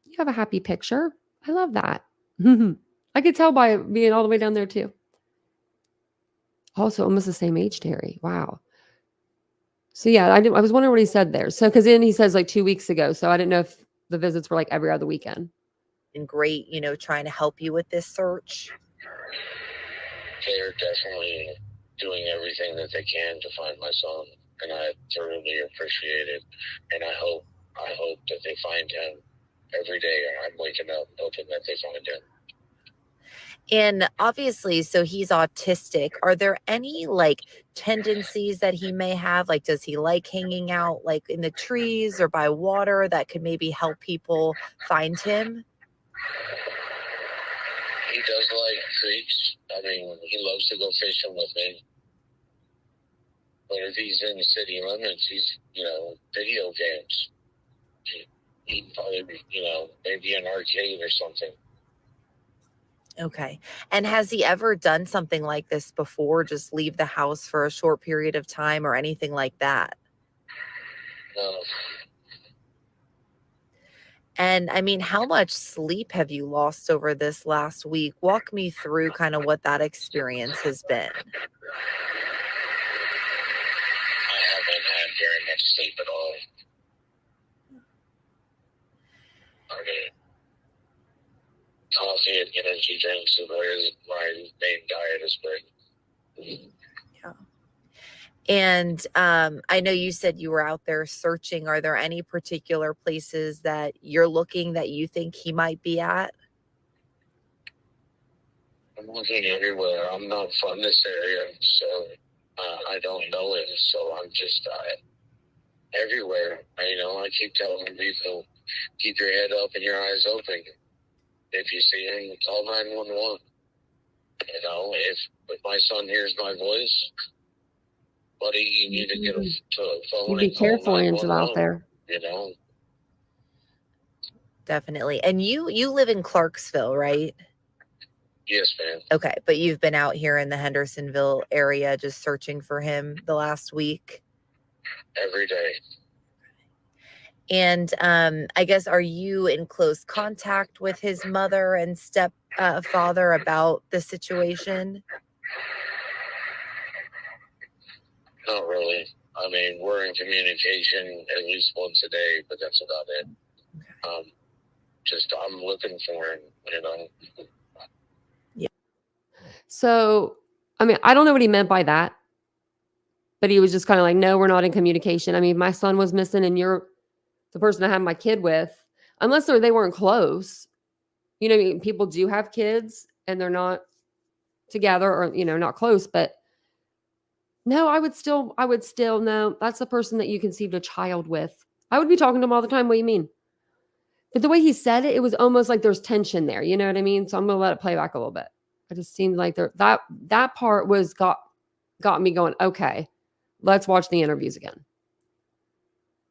You have a happy picture. I love that. I could tell by being all the way down there too. Also, almost the same age, Terry. Wow. So yeah, I was wondering what he said there. So, because then he says like 2 weeks ago. So I didn't know if the visits were like every other weekend. great, you know, trying to help you with this search? They're definitely doing everything that they can to find my son, and I thoroughly appreciate it. And I hope that they find him every day. I'm waking up hoping that they find him. And obviously, so he's autistic. Are there any like tendencies that he may have? Like, does he like hanging out like in the trees or by water that could maybe help people find him? He does like creeks. I mean, he loves to go fishing with me. But if he's in the city limits, he's, video games. He'd probably be, maybe an arcade or something. Okay. And has he ever done something like this before? Just leave the house for a short period of time or anything like that? No. And I mean, how much sleep have you lost over this last week? Walk me through kind of what that experience has been. I haven't had very much sleep at all. I mean, coffee and energy drinks is my main diet has been. Yeah. And I know you said you were out there searching. Are there any particular places that you're looking that you think he might be at? I'm looking everywhere. I'm not from this area, so I don't know him. So I'm just everywhere. I keep telling people, keep your head up and your eyes open. If you see him, call 911. If my son hears my voice, buddy, you need to get to a phone. Be careful, Angela, out there. Definitely. And you live in Clarksville, right? Yes, ma'am. Okay, but you've been out here in the Hendersonville area just searching for him the last week? Every day. And I guess, are you in close contact with his mother and father about the situation? Not really. I mean, we're in communication at least once a day, but that's about it. I'm looking for him, you know. So, I mean, I don't know what he meant by that, but he was just kind of like, no, we're not in communication. I mean, my son was missing and you're the person I have my kid with, unless they weren't close. You know, what I mean, people do have kids and they're not together or, you know, not close, but no, I would still know that's the person that you conceived a child with. I would be talking to him all the time. What do you mean? But the way he said it, it was almost like there's tension there. You know what I mean? So I'm going to let it play back a little bit. It just seemed like that part was got me going, okay, let's watch the interviews again.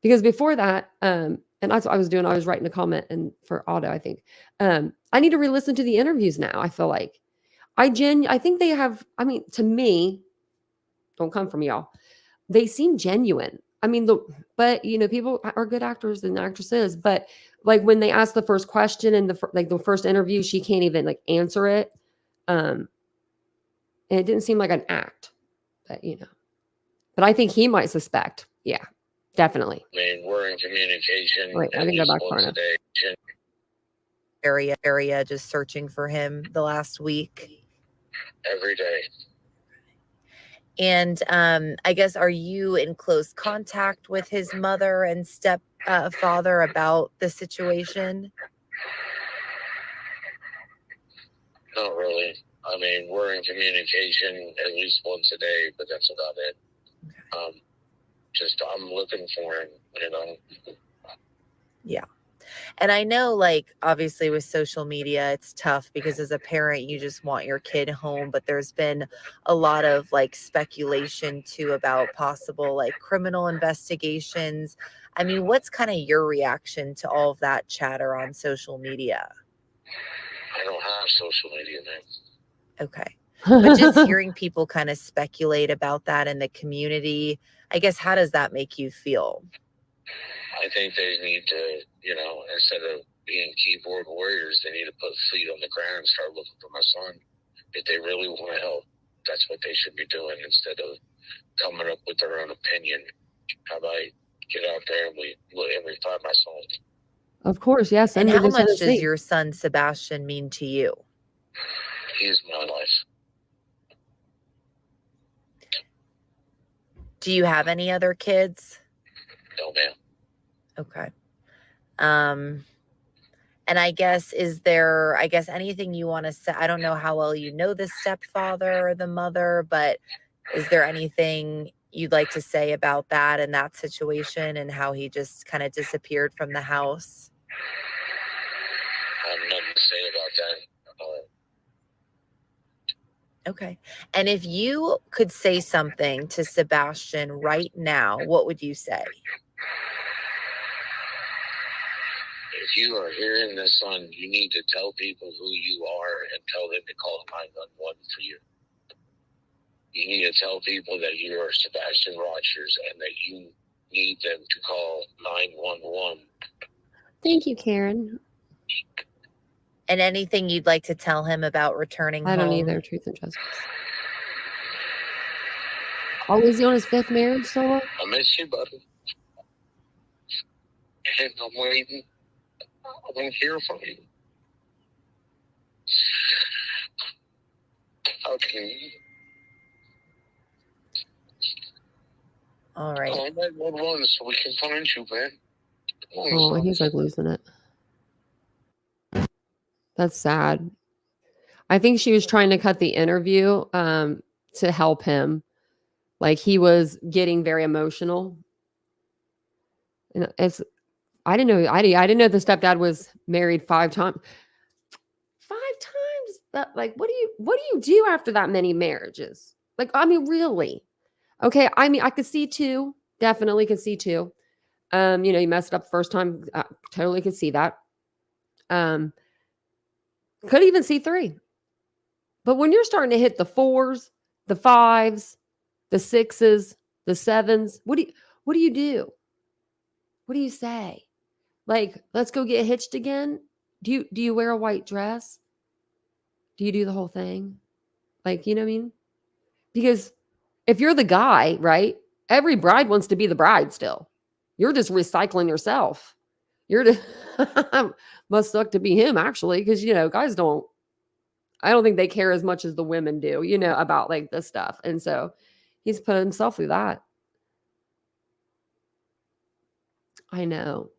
Because before that, and that's what I was doing. I was writing a comment and for Otto, I think. I need to re-listen to the interviews now. I feel like I think they have, I mean, to me, don't come from y'all. They seem genuine. I mean, but you know, people are good actors and actresses, but like when they ask the first question in the first interview, she can't even like answer it. And it didn't seem like an act, but you know, but I think he might suspect. Yeah, definitely. I mean, we're in communication Wait, I at can go least back once far a day. Area just searching for him the last week. Every day. And I guess, are you in close contact with his mother and stepfather about the situation? Not really. I mean, we're in communication at least once a day, but that's about it. I'm looking for him, you know. Yeah. And I know, like, obviously with social media, it's tough because as a parent, you just want your kid home. But there's been a lot of like speculation too about possible like criminal investigations. I mean, what's kind of your reaction to all of that chatter on social media? I don't have social media, man. Okay. But just hearing people kind of speculate about that in the community, I guess, how does that make you feel? I think they need to, you know, instead of being keyboard warriors, they need to put feet on the ground and start looking for my son. If they really want to help, that's what they should be doing instead of coming up with their own opinion. How about get out there and we find my son? Of course, yes. And how much does your son Sebastian mean to you? He is my life. Do you have any other kids? No, ma'am. Okay. And I guess, is there, anything you want to say? I don't know how well you know the stepfather or the mother, but is there anything you'd like to say about that and that situation and how he just kind of disappeared from the house? I have nothing to say about that. Okay. And if you could say something to Sebastian right now, what would you say? If you are hearing this, son, you need to tell people who you are and tell them to call 911 for you. You need to tell people that you are Sebastian Rogers and that you need them to call 911. Thank you, Karen. And anything you'd like to tell him about returning home? I don't either. Truth and justice. Oh, is he on his 5th marriage solo? I miss you, buddy. And I'm waiting. I want to hear from you. How can you? All right. Call 911 so we can find you, man. Oh, he's like losing it. That's sad. I think she was trying to cut the interview to help him. Like he was getting very emotional. And I didn't know the stepdad was married 5 times. 5 times? That, like, what do you do after that many marriages? Like, I mean, really? Okay, I mean, I could see 2. Definitely could see 2. You know, you messed up the first time. Totally could see that. Could even see 3. But when you're starting to hit the 4s, the 5s, the 6s, the 7s, what do you do? What do you say? Like, let's go get hitched again? Do you wear a white dress? Do you do the whole thing? Like, you know what I mean? Because if you're the guy, right? Every bride wants to be the bride still. You're just recycling yourself. You're just must suck to be him, actually, because guys don't. I don't think they care as much as the women do, about like this stuff. And so he's put himself through that. I know.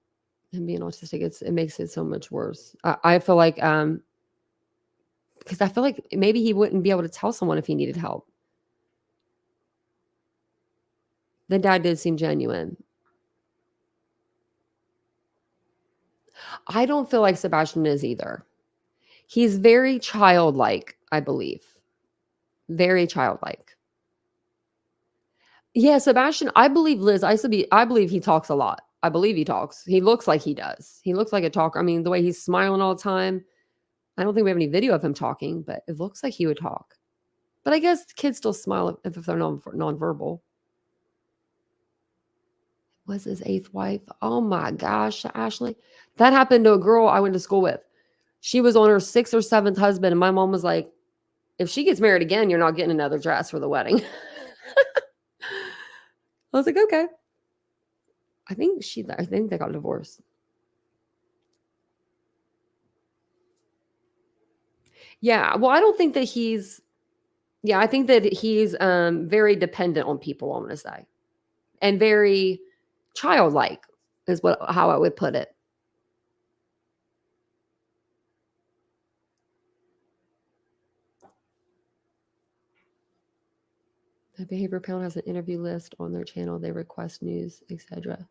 And being autistic, it makes it so much worse. I feel like because I feel like maybe he wouldn't be able to tell someone if he needed help. The dad did seem genuine. I don't feel like Sebastian is either. He's very childlike, I believe. Very childlike. Yeah, Sebastian, I believe Liz, I believe he talks a lot. I believe he talks. He looks like he does. He looks like a talker. I mean, the way he's smiling all the time. I don't think we have any video of him talking, but it looks like he would talk. But I guess kids still smile if they're nonverbal. Was his 8th wife? Oh my gosh, Ashley. That happened to a girl I went to school with. She was on her 6th or 7th husband, and my mom was like, if she gets married again, you're not getting another dress for the wedding. I was like, okay. I think they got divorced. Yeah, well, I don't think that he's I think that he's very dependent on people, I'm gonna say. And very childlike is how I would put it. The Behavior Pound has an interview list on their channel. They request news, etc.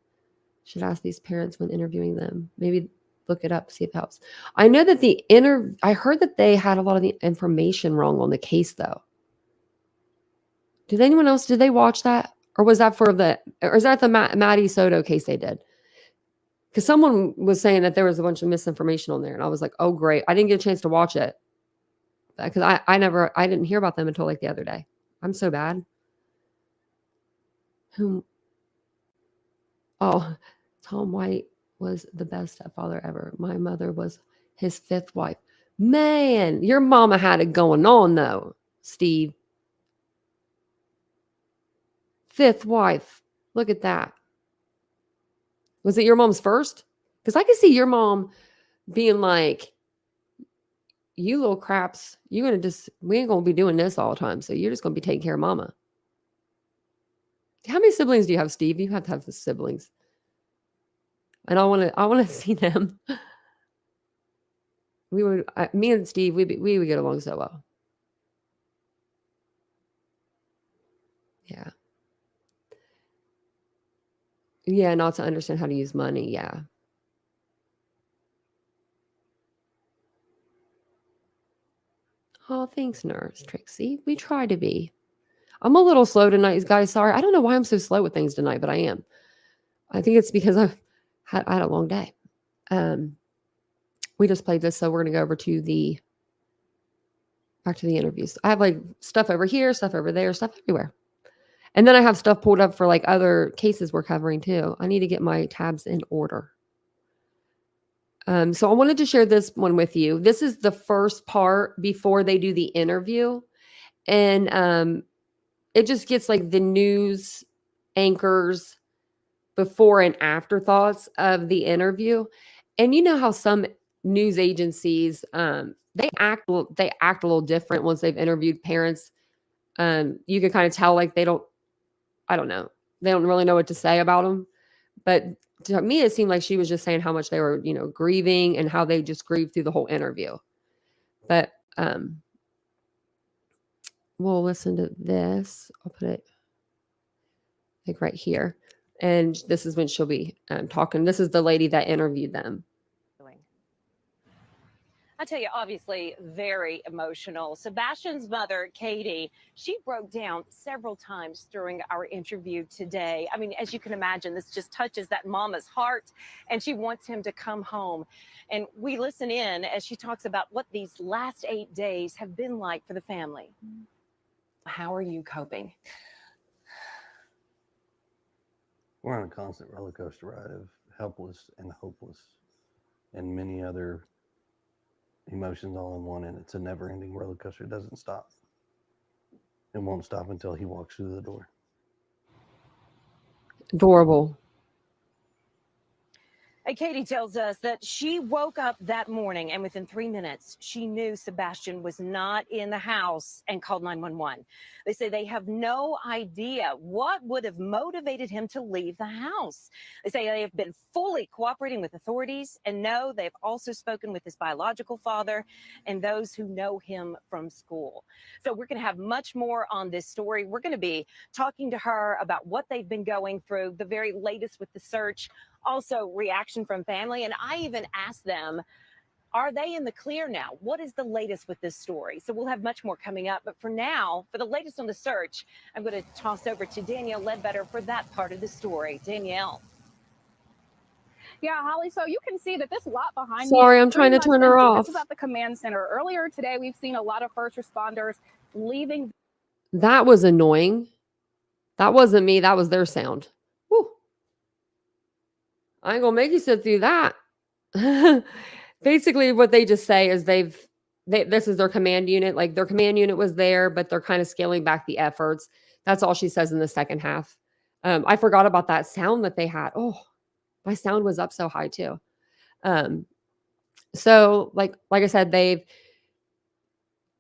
Should ask these parents when interviewing them. Maybe look it up, see if it helps. I know that I heard that they had a lot of the information wrong on the case, though. Did they watch that? Or was that or is that the Maddie Soto case they did? Because someone was saying that there was a bunch of misinformation on there. And I was like, oh, great. I didn't get a chance to watch it. Because I didn't hear about them until like the other day. I'm so bad. Tom White was the best stepfather ever. My mother was his 5th wife. Man, your mama had it going on, though, Steve. 5th wife. Look at that. Was it your mom's first? Because I could see your mom being like, you little craps, we ain't going to be doing this all the time. So you're just going to be taking care of mama. How many siblings do you have, Steve? You have to have the siblings. And I want to see them. Me and Steve, we would get along so well. Yeah. Yeah, not to understand how to use money. Yeah. Oh, thanks, Nurse Trixie. We try to be. I'm a little slow tonight, guys. Sorry. I don't know why I'm so slow with things tonight, but I am. I think it's because I had a long day. We just played this, so we're going to go over to back to the interviews. I have like stuff over here, stuff over there, stuff everywhere. And then I have stuff pulled up for like other cases we're covering too. I need to get my tabs in order. So I wanted to share this one with you. This is the first part before they do the interview. And it just gets like the news anchors before and after thoughts of the interview. And you know how some news agencies, they act a little different once they've interviewed parents. You can kind of tell like I don't know. They don't really know what to say about them. But to me, it seemed like she was just saying how much they were, grieving and how they just grieved through the whole interview. But we'll listen to this. I'll put it like right here. And this is when she'll be talking. This is the lady that interviewed them. I tell you, obviously very emotional. Sebastian's mother, Katie, she broke down several times during our interview today. I mean, as you can imagine, this just touches that mama's heart, and she wants him to come home. And we listen in as she talks about what these last 8 days have been like for the family. How are you coping? We're on a constant roller coaster ride of helpless and hopeless and many other emotions all in one, and it's a never-ending roller coaster. It doesn't stop. It won't stop until he walks through the door. Adorable. And Katie tells us that she woke up that morning and within 3 minutes, she knew Sebastian was not in the house and called 911. They say they have no idea what would have motivated him to leave the house. They say they have been fully cooperating with authorities and know they've also spoken with his biological father and those who know him from school. So we're going to have much more on this story. We're going to be talking to her about what they've been going through, the very latest with the search. Also, reaction from family. And I even asked them, are they in the clear now? What is the latest with this story? So we'll have much more coming up. But for now, for the latest on the search, I'm going to toss over to Danielle Ledbetter for that part of the story. Danielle. Yeah, Holly, so you can see that this lot behind Sorry, me is I'm trying to pretty much turn her empty. off. This is at the command center. Earlier today, we've seen a lot of first responders leaving. That was annoying. That wasn't me. That was their sound. Whew. I ain't gonna make you sit through that. Basically, what they just say is this is their command unit. Like their command unit was there, but they're kind of scaling back the efforts. That's all she says in the second half. I forgot about that sound that they had. Oh, my sound was up so high too. So like I said, they've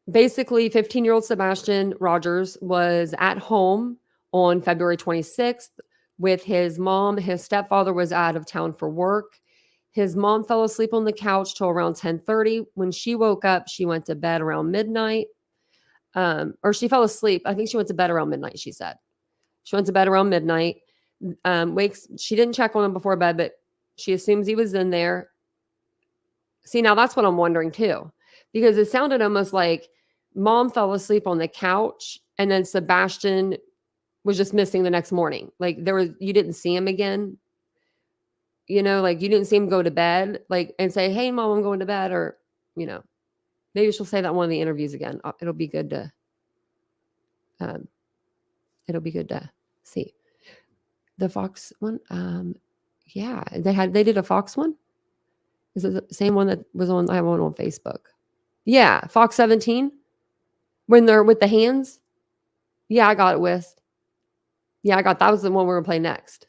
basically 15-year-old Sebastian Rogers was at home on February 26th with his mom. His stepfather was out of town for work. His mom fell asleep on the couch till around 10:30. When she woke up, she went to bed around midnight. Or she fell asleep. I think she went to bed around midnight, she said. She went to bed around midnight. She didn't check on him before bed, but she assumes he was in there. See, now that's what I'm wondering too, because it sounded almost like mom fell asleep on the couch and then Sebastian was just missing the next morning. Like you didn't see him again. Like you didn't see him go to bed, like, and say, "Hey, mom, I'm going to bed," or, maybe she'll say that in one of the interviews again. It'll be good to see the Fox one. Yeah, they did a Fox one. Is it the same one that was on? I have one on Facebook. Yeah, Fox 17 when they're with the hands. Yeah, I got it with. Yeah, that was the one we're gonna play next.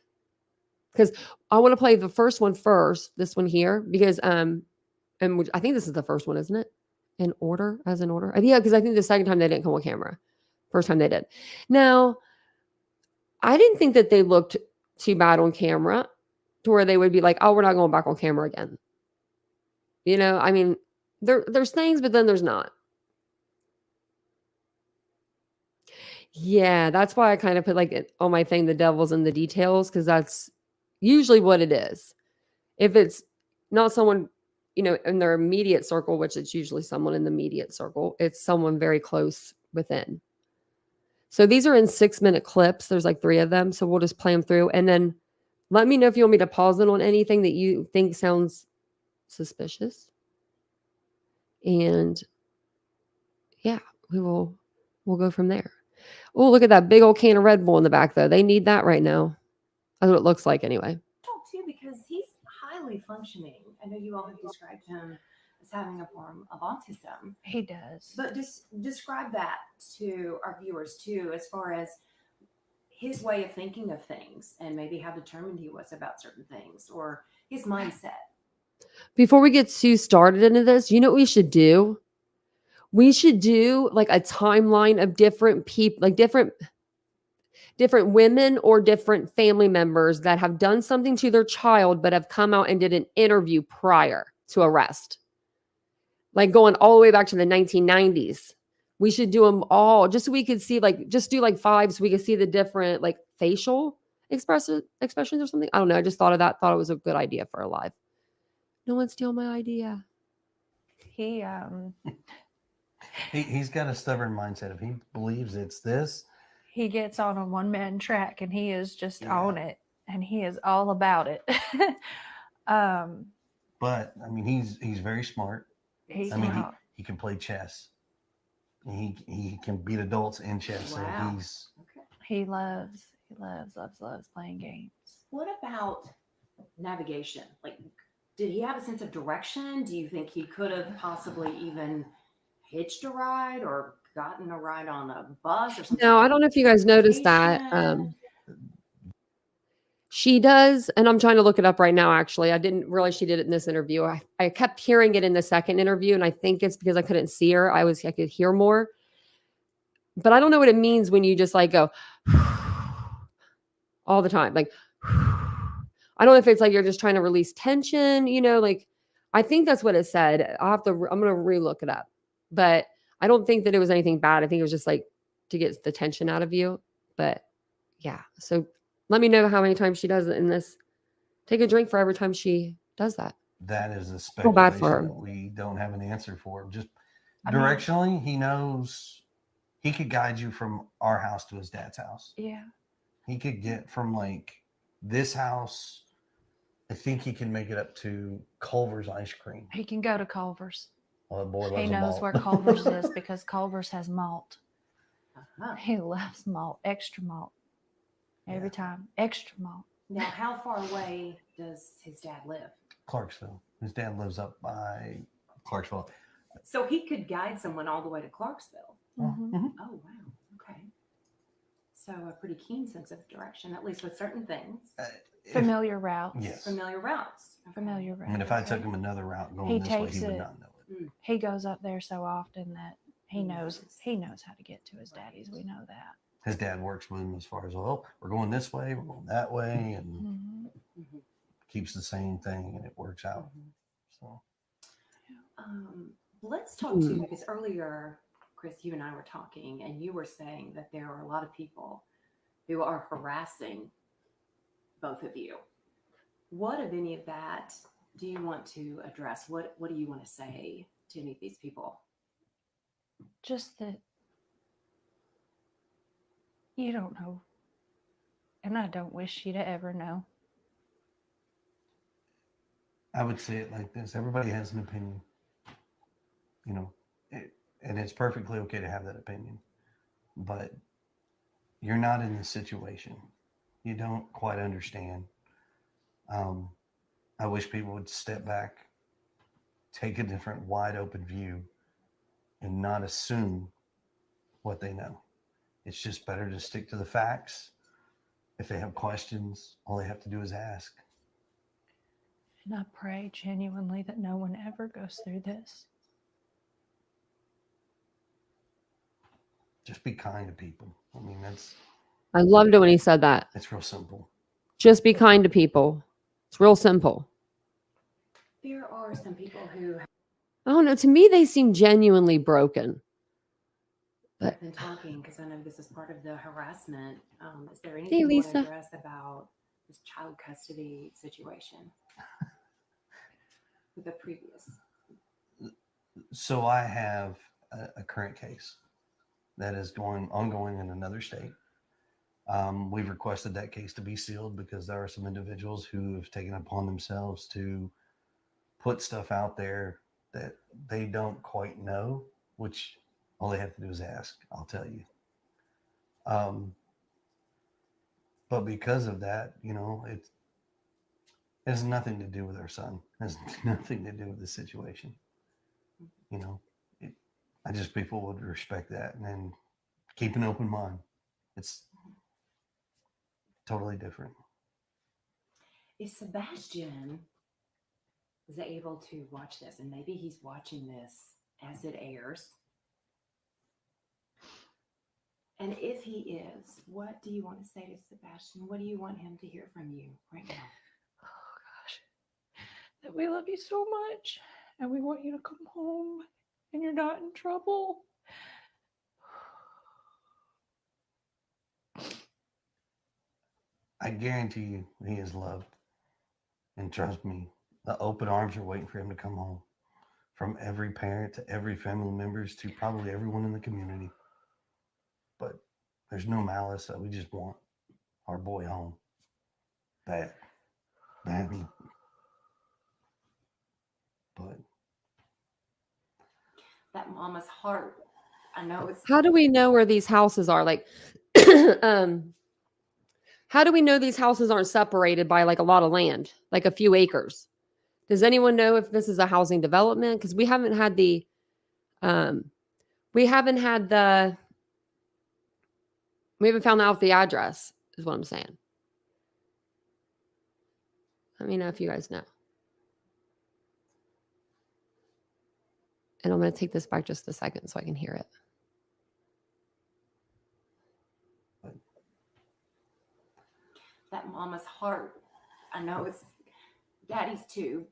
Because I want to play the first one first, this one here, because and I think this is the first one, isn't it? In order, as in order. Yeah, because I think the second time they didn't come on camera. First time they did. Now, I didn't think that they looked too bad on camera to where they would be like, "Oh, we're not going back on camera again." I mean, there's things, but then there's not. Yeah, that's why I kind of put like on my thing, the devil's in the details, because that's usually what it is. If it's not someone, in their immediate circle, which it's usually someone in the immediate circle, it's someone very close within. So these are in 6-minute clips. There's like 3 of them. So we'll just play them through. And then let me know if you want me to pause it on anything that you think sounds suspicious. And yeah, we'll go from there. Oh, look at that big old can of Red Bull in the back, though. They need that right now. That's what it looks like anyway. Too, because he's highly functioning. I know you all have described him as having a form of autism. He does. But just describe that to our viewers too, as far as his way of thinking of things and maybe how determined he was about certain things or his mindset. Before we get too started into this, you know what we should do? We should do like a timeline of different people, like different women or different family members that have done something to their child, but have come out and did an interview prior to arrest. Like going all the way back to the 1990s. We should do them all just so we could see, like, just do like 5 so we could see the different like facial expressions or something. I don't know. I just thought of that. Thought it was a good idea for a live. No one steal my idea. He's got a stubborn mindset. If he believes it's this, he gets on a one-man track and he is just on it, and he is all about it. But I mean, he's very smart. He can play chess. He can beat adults in chess. Wow. So he loves playing games. What about navigation? Like did he have a sense of direction? Do you think he could have possibly even hitched a ride or gotten a ride on a bus or something? No, I don't know if you guys noticed that. She does, and I'm trying to look it up right now, actually. I didn't realize she did it in this interview. I kept hearing it in the second interview, and I think it's because I couldn't see her. I could hear more. But I don't know what it means when you just like go all the time. Like, I don't know if it's like you're just trying to release tension, like I think that's what it said. I'm going to relook it up. But I don't think that it was anything bad. I think it was just like to get the tension out of you. But yeah. So let me know how many times she does it in this. Take a drink for every time she does that. That is a Feel bad for speculation her. that we don't have an answer for. Just I mean- directionally, he knows he could guide you from our house to his dad's house. Yeah. He could get from like this house. I think he can make it up to Culver's ice cream. He can go to Culver's. Well, the boy loves He a knows malt. where Culver's is because Culver's has malt. Uh-huh. He loves malt, extra malt. Every time, extra malt. Now, how far away does his dad live? Clarksville. His dad lives up by Clarksville. So he could guide someone all the way to Clarksville. Mhm. Mhm. Oh, wow. Okay. So a pretty keen sense of direction, at least with certain things. If- Familiar routes. Yes. Familiar routes. Okay. Familiar I routes. mean, if I took him another route going He this way, takes he would it- not know it. He goes up there so often that he He knows knows. he knows how to get to his daddy's. We know that. His dad works with him as far as, well, we're going this way, we're going that way, and Mhm. Mhm. keeps the same thing, and it works out. Mhm. So Let's talk too, because earlier, Chris, you and I were talking, and you were saying that there are a lot of people who are harassing both of you. What of any of that do you want to address? What do you want to say to any of these people? Just that you don't know. And I don't wish you to ever know. I would say it like this: everybody has an opinion, and it's perfectly okay to have that opinion, but you're not in the situation. You don't quite understand. I wish people would step back, take a different wide open view, and not assume what they know. It's just better to stick to the facts. If they have questions, all they have to do is ask. And I pray genuinely that no one ever goes through this. Just be kind to people. I mean, I loved it when he said that. it's real simple. Just be kind to people. It's real simple. There are some people who I don't know. To me, they seem genuinely broken. have been talking, because I know this is part of the harassment. Is there Hey, anything you want to Lisa. address about this child custody situation with the previous? So I have a current case that is ongoing in another state. We've requested that case to be sealed because there are some individuals who have taken upon themselves to put stuff out there that they don't quite know, which all they have to do is ask. I'll tell you. But because of that, it has nothing to do with our son. It has nothing to do with the situation. I just people would respect that and then keep an open mind. It's totally different. If Sebastian is able to watch this, and maybe he's watching this as it airs, and if he is, what do you want to say to Sebastian? What do you want him to hear from you right now? Oh gosh. That we love you so much and we want you to come home and you're not in trouble. I guarantee you he is loved. And trust me, the open arms are waiting for him to come home. From every parent to every family members to probably everyone in the community. But there's no malice. We just want our boy home. Bad. Badly. But That mama's heart. I know it's How do we know where these houses are? Like, how do we know these houses aren't separated by like a lot of land, like a few acres? Does anyone know if this is a housing development? Because we haven't had the, we haven't found out the address, is what I'm saying. Let me know if you guys know. And I'm going to take this back just a second so I can hear it. That mama's heart, I know it's daddy's too,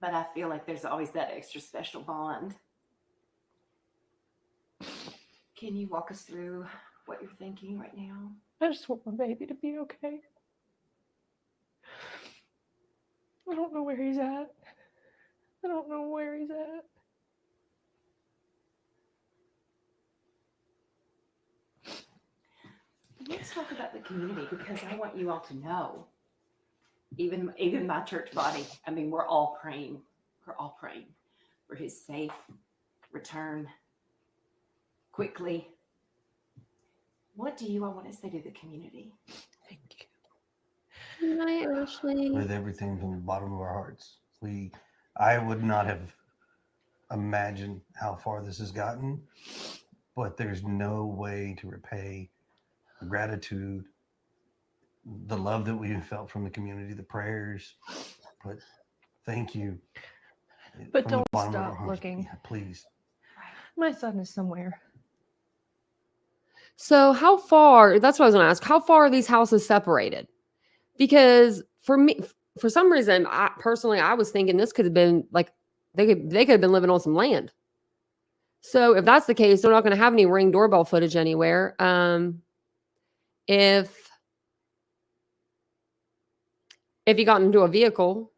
but I feel like there's always that extra special bond. Can you walk us through what you're thinking right now? I just want my baby to be okay. I don't know where he's at. I don't know where he's at. Let's talk about the community, because I want you all to know, even my church body, I mean, we're all praying for his safe return quickly. What do you all want to say to the community? Thank you. Good night, Ashley. With everything from the bottom of our hearts. I would not have imagined how far this has gotten, but there's no way to repay the gratitude, the love that we felt from the community, the prayers. But thank you. But from the don't bottom of our stop hearts. looking. Yeah, please. My son is somewhere. So how far, that's what I was going to ask, how far are these houses separated? Because for me, for some reason, I was thinking this could have been like, they could have been living on some land. So if that's the case, they're not going to have any Ring doorbell footage anywhere. If you got into a vehicle,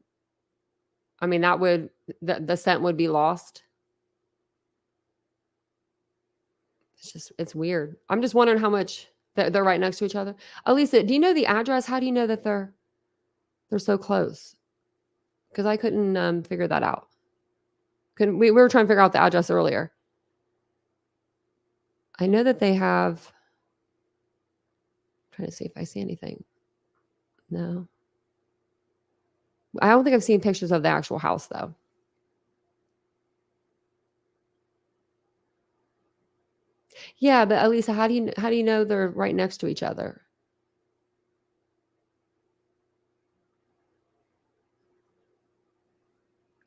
I mean, that would, the scent would be lost. It's weird. I'm just wondering how much they're right next to each other. Elisa, do you know the address? How do you know that they're so close? Because I couldn't figure that out. We were trying to figure out the address earlier. I know that they have. I'm trying to see if I see anything. No. I don't think I've seen pictures of the actual house though. Yeah, but Elisa, how do you know they're right next to each other?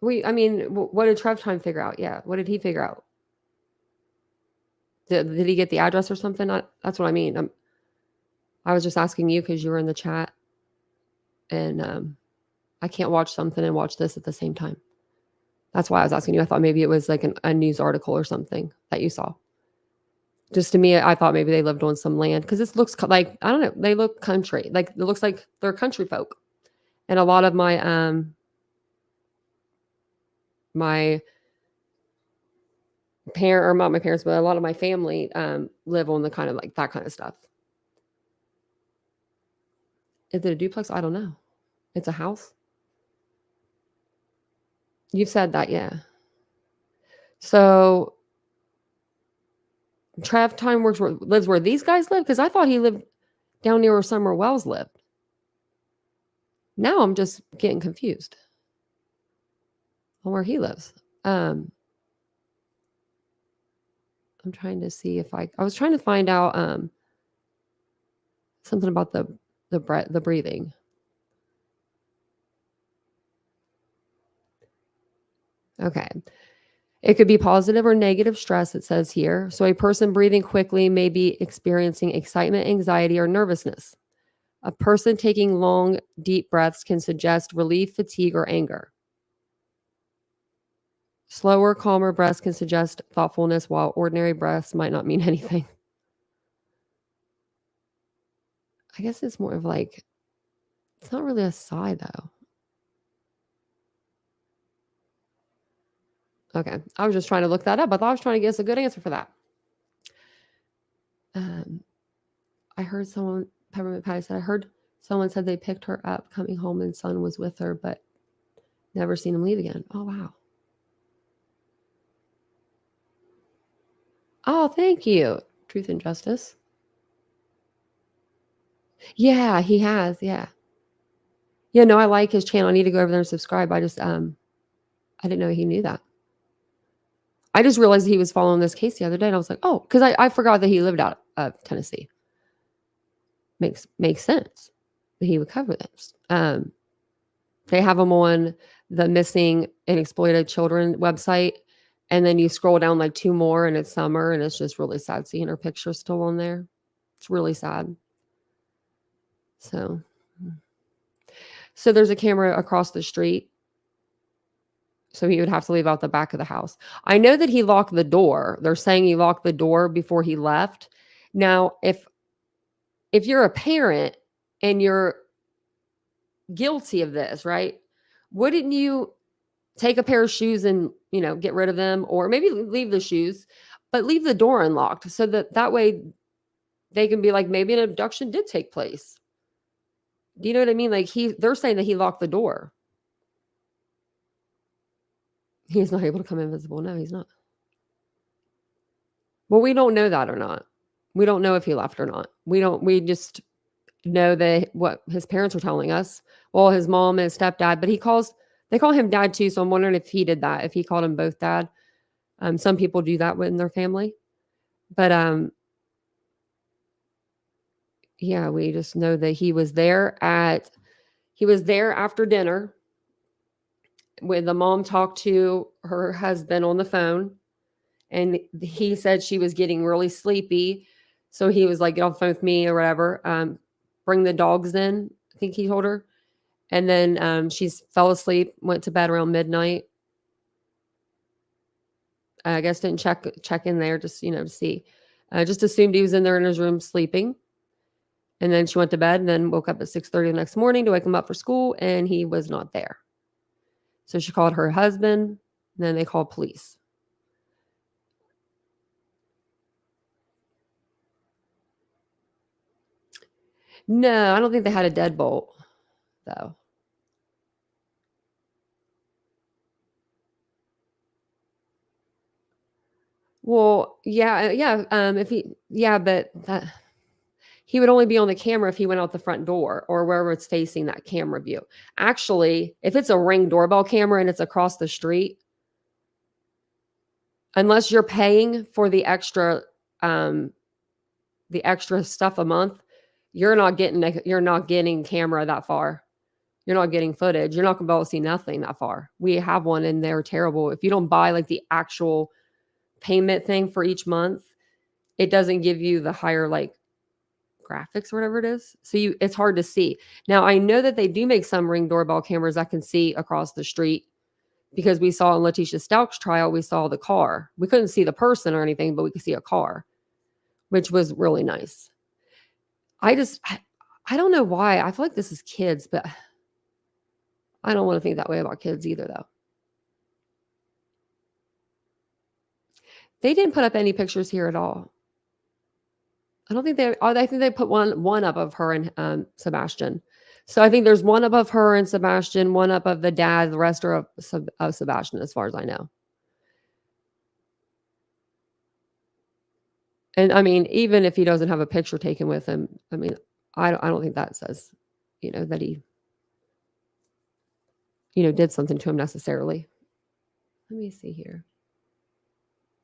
I mean, what did Trev try and figure out? Yeah, what did he figure out? Did he get the address or something? That's what I mean. I was just asking you because you were in the chat, and I can't watch something and watch this at the same time. That's why I was asking you. I thought maybe it was like a news article or something that you saw. Just to me, I thought maybe they lived on some land because this looks like, I don't know, they look country. Like it looks like they're country folk. And a lot of my or not my parents, but a lot of my family live on the kind of like that kind of stuff. Is it a duplex? I don't know. It's a house. You've said that, yeah. So Trav Time lives where these guys live? Because I thought he lived down near where Summer Wells lived. Now I'm just getting confused on where he lives. I'm trying to see if I was trying to find out something about the breathing. Okay. It could be positive or negative stress, it says here. So a person breathing quickly may be experiencing excitement, anxiety, or nervousness. A person taking long, deep breaths can suggest relief, fatigue, or anger. Slower, calmer breaths can suggest thoughtfulness, while ordinary breaths might not mean anything. I guess it's more of like, it's not really a sigh though. Okay. I was just trying to look that up. I thought I was trying to get us a good answer for that. I heard Peppermint Patty said, I heard someone said they picked her up coming home and son was with her, but never seen him leave again. Oh, wow. Oh, thank you. Truth and Justice. Yeah, he has. Yeah. Yeah, no, I like his channel. I need to go over there and subscribe. I just, I didn't know he knew that. I just realized he was following this case the other day, and I was like, oh, because I forgot that he lived out of Tennessee. Makes sense that he would cover this. They have him on the missing and exploited children website, and then you scroll down like 2 more, and it's summer, and it's just really sad seeing her picture still on there. It's really sad. So there's a camera across the street. So he would have to leave out the back of the house. I know that he locked the door. They're saying he locked the door before he left. Now, if you're a parent and you're guilty of this, right? Wouldn't you take a pair of shoes and, get rid of them, or maybe leave the shoes, but leave the door unlocked so that way they can be like, maybe an abduction did take place. Do you know what I mean? Like they're saying that he locked the door. He's not able to come invisible. No, he's not. Well, we don't know that or not. We don't know if he left or not. We just know that what his parents were telling us. Well, his mom and his stepdad, but they call him dad too. So I'm wondering if he did that, if he called him both dad. Some people do that within their family, but yeah, we just know that he was there after dinner when the mom talked to her husband on the phone, and he said she was getting really sleepy. So he was like, get off the phone with me or whatever. Bring the dogs in, I think he told her. And then she fell asleep, went to bed around midnight. I guess didn't check in there just, to see. Just assumed he was in there in his room sleeping. And then she went to bed and then woke up at 6:30 the next morning to wake him up for school, and he was not there. So she called her husband, and then they called police. No, I don't think they had a deadbolt, though. Well, yeah. But he would only be on the camera if he went out the front door or wherever it's facing that camera view. Actually, if it's a Ring doorbell camera and it's across the street, unless you're paying for the extra stuff a month, you're not getting camera that far. You're not getting footage. You're not going to be able to see nothing that far. We have one and they're terrible. If you don't buy like the actual payment thing for each month, it doesn't give you the higher like graphics or whatever it is. So it's hard to see. Now, I know that they do make some Ring doorbell cameras that can see across the street, because we saw in Letitia Stout trial, we saw the car. We couldn't see the person or anything, but we could see a car, which was really nice. I don't know why. I feel like this is kids, but I don't want to think that way about kids either, though. They didn't put up any pictures here at all. I don't think I think they put one up of her and Sebastian. So I think there's one up of her and Sebastian, one up of the dad, the rest are of Sebastian, as far as I know. And I mean, even if he doesn't have a picture taken with him, I mean, I don't think that says, that he, did something to him necessarily. Let me see here.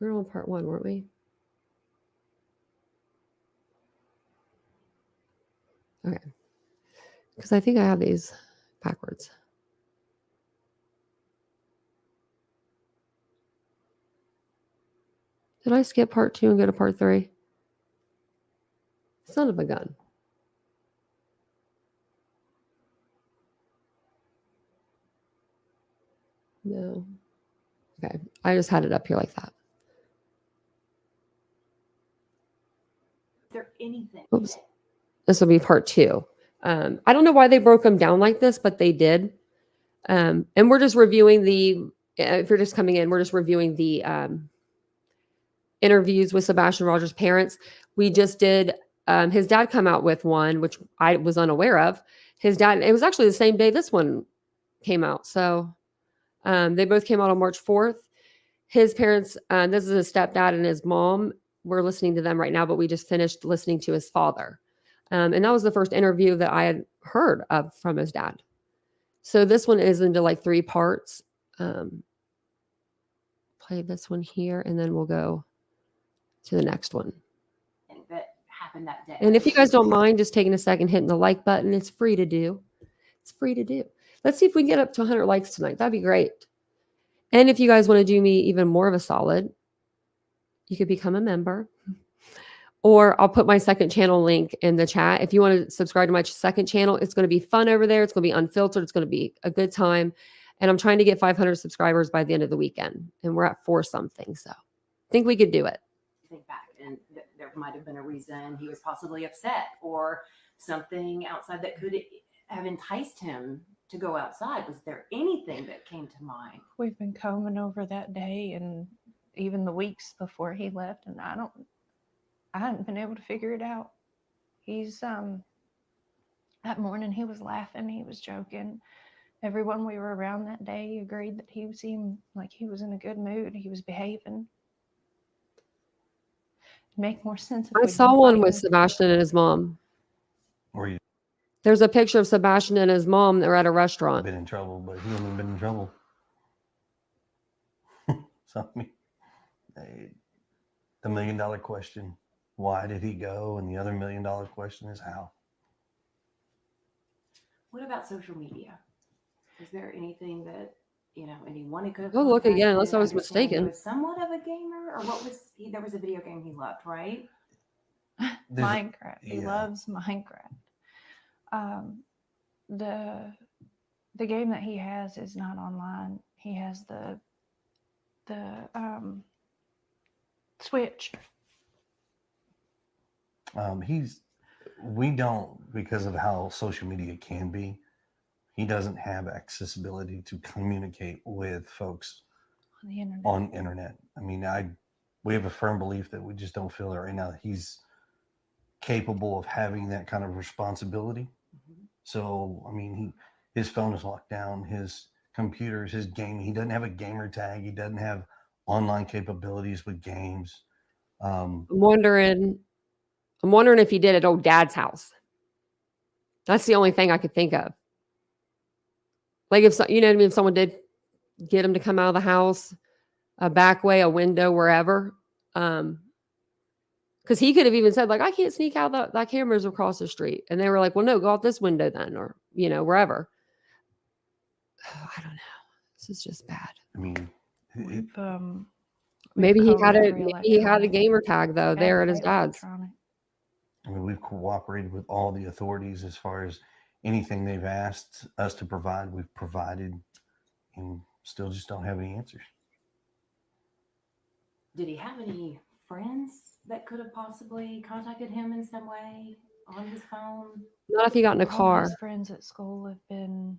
We're on part 1, weren't we? Okay. Because I think I have these backwards. Did I skip part 2 and go to part 3? Son of a gun. No. Okay. I just had it up here like that. Is there anything? Oops. This will be part 2. I don't know why they broke them down like this, but they did. And we're just reviewing if you're just coming in, we're just reviewing the interviews with Sebastian Rogers' parents. We just did his dad come out with one, which I was unaware of. His dad, it was actually the same day this one came out. So they both came out on March 4th. His parents, this is his stepdad and his mom. We're listening to them right now, but we just finished listening to his father. And that was the first interview that I had heard of from his dad. So this one is into like 3 parts. Play this one here, and then we'll go to the next one. That happened that day. And if you guys don't mind just taking a second, hitting the like button, it's free to do. It's free to do. Let's see if we can get up to 100 likes tonight. That'd be great. And if you guys want to do me even more of a solid, you could become a member. Or I'll put my second channel link in the chat. If you want to subscribe to my second channel, it's going to be fun over there. It's going to be unfiltered. It's going to be a good time. And I'm trying to get 500 subscribers by the end of the weekend. And we're at 4 something. So I think we could do it. Think back, and there might have been a reason he was possibly upset or something outside that could have enticed him to go outside. Was there anything that came to mind? We've been combing over that day and even the weeks before he left, and I hadn't been able to figure it out. He's that morning he was laughing, he was joking. Everyone we were around that day agreed that he seemed like he was in a good mood. He was behaving. It'd make more sense if I we'd saw been one with fighting. Sebastian and his mom. Or you There's a picture of Sebastian and his mom that were at a restaurant. been in trouble, but he hasn't been in trouble. So, I mean, the $1 million question, why did he go? And the other $1 million question is how. What about social media? Is there anything that, anyone he could have Go look again, unless I was contacted? Understand mistaken. He was somewhat of a gamer, or what was he? There was a video game he loved, right? Minecraft. He yeah. loves Minecraft. The game that he has is not online. He has the Switch. We don't, because of how social media can be, he doesn't have accessibility to communicate with folks On the internet. on internet. I mean, we have a firm belief that we just don't feel that right now he's capable of having that kind of responsibility. Mm-hmm. So, I mean, his phone is locked down, his computers, his gaming. He doesn't have a gamer tag. He doesn't have online capabilities with games. I'm wondering if he did at old dad's house. That's the only thing I could think of. Like if if someone did get him to come out of the house, a back way, a window, wherever. Because he could have even said, like, I can't sneak out. That camera's across the street. And they were like, well, no, go out this window then, or, wherever. I don't know. This is just bad. I mean, Maybe he had a a gamer tag though there at his dad's. I mean, we've cooperated with all the authorities as far as anything they've asked us to provide, we've provided, and still just don't have any answers. Did he have any friends that could have possibly contacted him in some way on his phone? Not if he got in a All car. his friends at school have been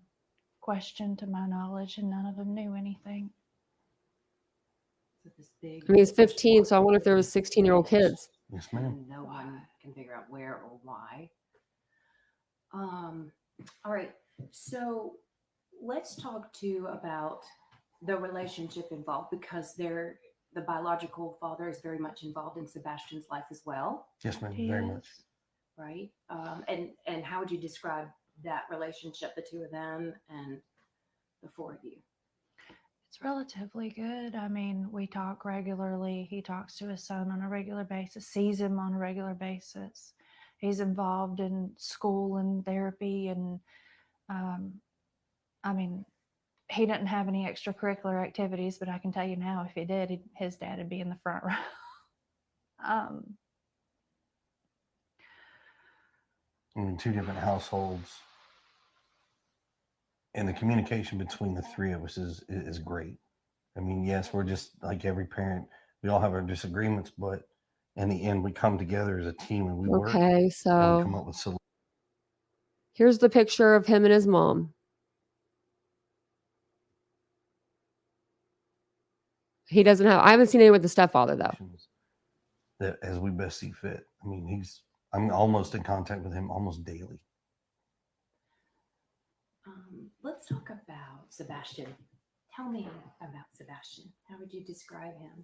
questioned to my knowledge, and none of them knew anything. So this big I mean, he's 15, so I wonder if there was 16-year-old kids. Yes, ma'am. and no one can figure out where or why. All right. So let's talk too about the relationship involved, because the biological father is very much involved in Sebastian's life as well, Yes, ma'am. He Very is. much. right? And how would you describe that relationship, the two of them and the 4 of you? It's relatively good. I mean, we talk regularly. He talks to his son on a regular basis, sees him on a regular basis. He's involved in school and therapy. And I mean, he doesn't have any extracurricular activities, but I can tell you now, if he did, his dad would be in the front row. In 2 different households, and the communication between the 3 of us is great. I mean, yes, we're just like every parent. We all have our disagreements, but in the end, we come together as a team and we work Okay, and we come so up with solutions. here's the picture of him and his mom. He doesn't have, I haven't seen any with the stepfather though. That as we best see fit. I mean, I'm almost in contact with him almost daily. Let's talk about Sebastian. Tell me about Sebastian. How would you describe him?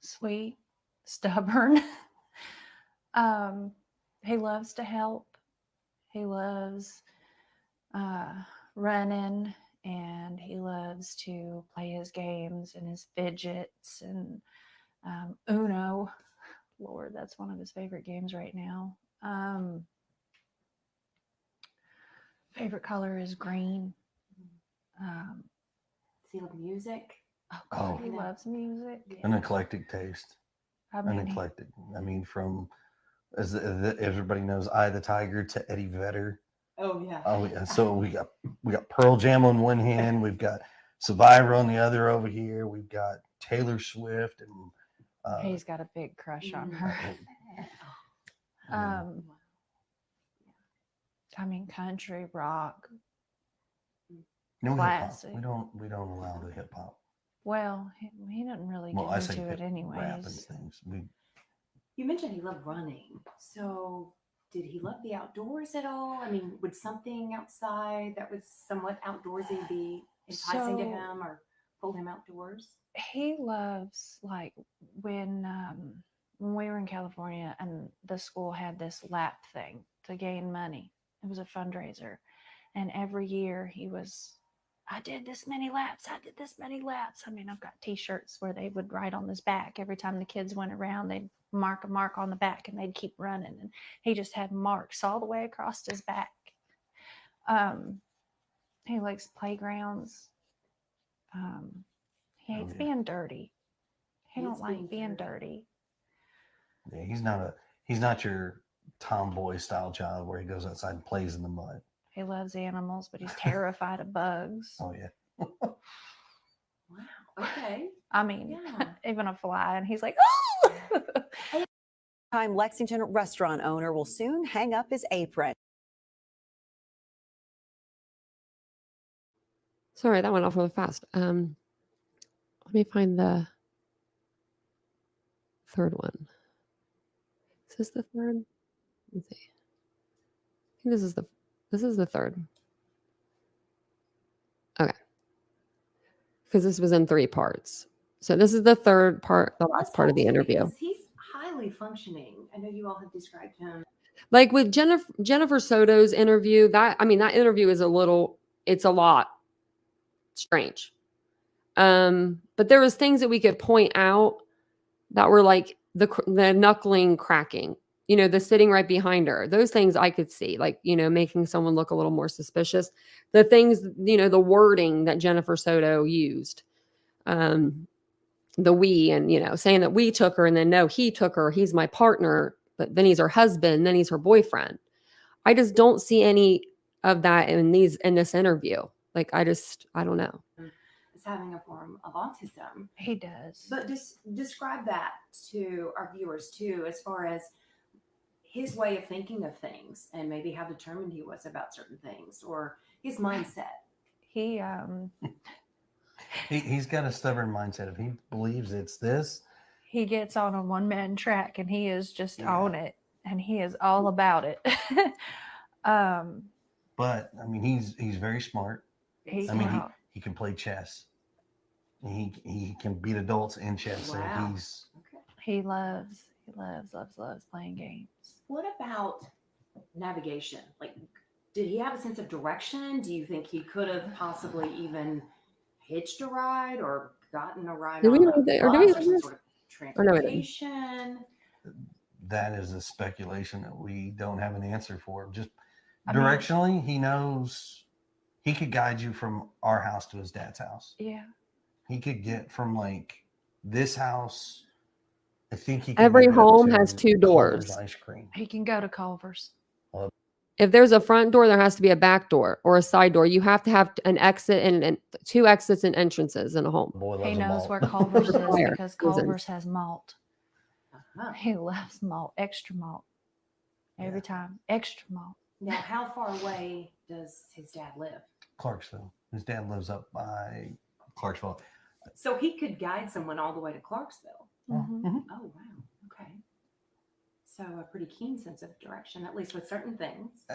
Sweet, stubborn. He loves to help. He loves running, and he loves to play his games and his fidgets and Uno. Lord, that's one of his favorite games right now. Favorite color is green. Does he love music? Oh, God, Oh. he loves music. An eclectic taste. I An mean, eclectic. I mean, from as everybody knows, Eye of the Tiger to Eddie Vedder. Oh yeah. Oh yeah. So we got Pearl Jam on one hand, we've got Survivor on the other over here. We've got Taylor Swift, and he's got a big crush on her. Wow. I mean, country, rock, no hip hop. classic. We don't allow the hip hop. Well, he doesn't really Well, get I say into it rap and anyways. things. You mentioned he loved running. So did he love the outdoors at all? I mean, would something outside that was somewhat outdoorsy be enticing to So- him or pull him outdoors? He loves, like, when we were in California and the school had this lap thing to gain money. It was a fundraiser, and every year he was, I did this many laps. I did this many laps. I mean, I've got T-shirts where they would write on his back every time the kids went around. They'd mark a mark on the back, and they'd keep running. And he just had marks all the way across his back. He likes playgrounds. He hates yeah. being dirty. He Hates don't like being being dirty. dirty. Yeah, he's not your tomboy style child where he goes outside and plays in the mud. He loves animals, but he's terrified of bugs. Oh yeah. Wow. Okay. I mean, Yeah. even a fly, and he's like, oh! Time Lexington restaurant owner will soon hang up his apron. Sorry, that went off really fast. Let me find the third one. Is this the third? Let's see. I think this is the third. Okay. Because this was in 3 parts. So this is the third part, the last Let's part of the talk to him interview. because he's highly functioning. I know you all have described him. Like with Jennifer Soto's interview, that interview is it's a lot strange. But there was things that we could point out that were like the knuckling cracking, the sitting right behind her. Those things I could see, like, making someone look a little more suspicious. The things, the wording that Jennifer Soto used, the we, and, saying that we took her and then no, he took her. He's my partner, but then he's her husband. Then he's her boyfriend. I just don't see any of that in this interview. Like, I don't know. Is having a form of autism. He does. But just describe that to our viewers too, as far as his way of thinking of things and maybe how determined he was about certain things or his mindset. He's got a stubborn mindset. If he believes it's this, he gets on a one-man track, and he is just Yeah. on it, and he is all about it. but I mean, he's very smart. He's I mean, smart. he can play chess. He can beat adults in chess. Wow. So Okay. He loves playing games. What about navigation? Like, did he have a sense of direction? Do you think he could have possibly even hitched a ride or gotten a ride Do we on know a that- or do bus we or know some this? sort of Or no, we didn't. transportation? that is a speculation that we don't have an answer for. Just I mean- directionally, he knows he could guide you from our house to his dad's house. Yeah. He could get from like this house. I think he can Every make it up home to has 2 Culver's doors. Ice cream. He can go to Culver's. If there's a front door, there has to be a back door or a side door. You have to have an exit and 2 exits and entrances in a home. Boy loves He a knows malt. where Culver's is Fire because reasons. Culver's has malt. Uh-huh. He loves malt, extra malt. Every Yeah. time, extra malt. Now, how far away does his dad live? Clarksville. His dad lives up by Clarksville. So he could guide someone all the way to Clarksville. Mhm. Mhm. Oh, wow. Okay. So a pretty keen sense of direction, at least with certain things.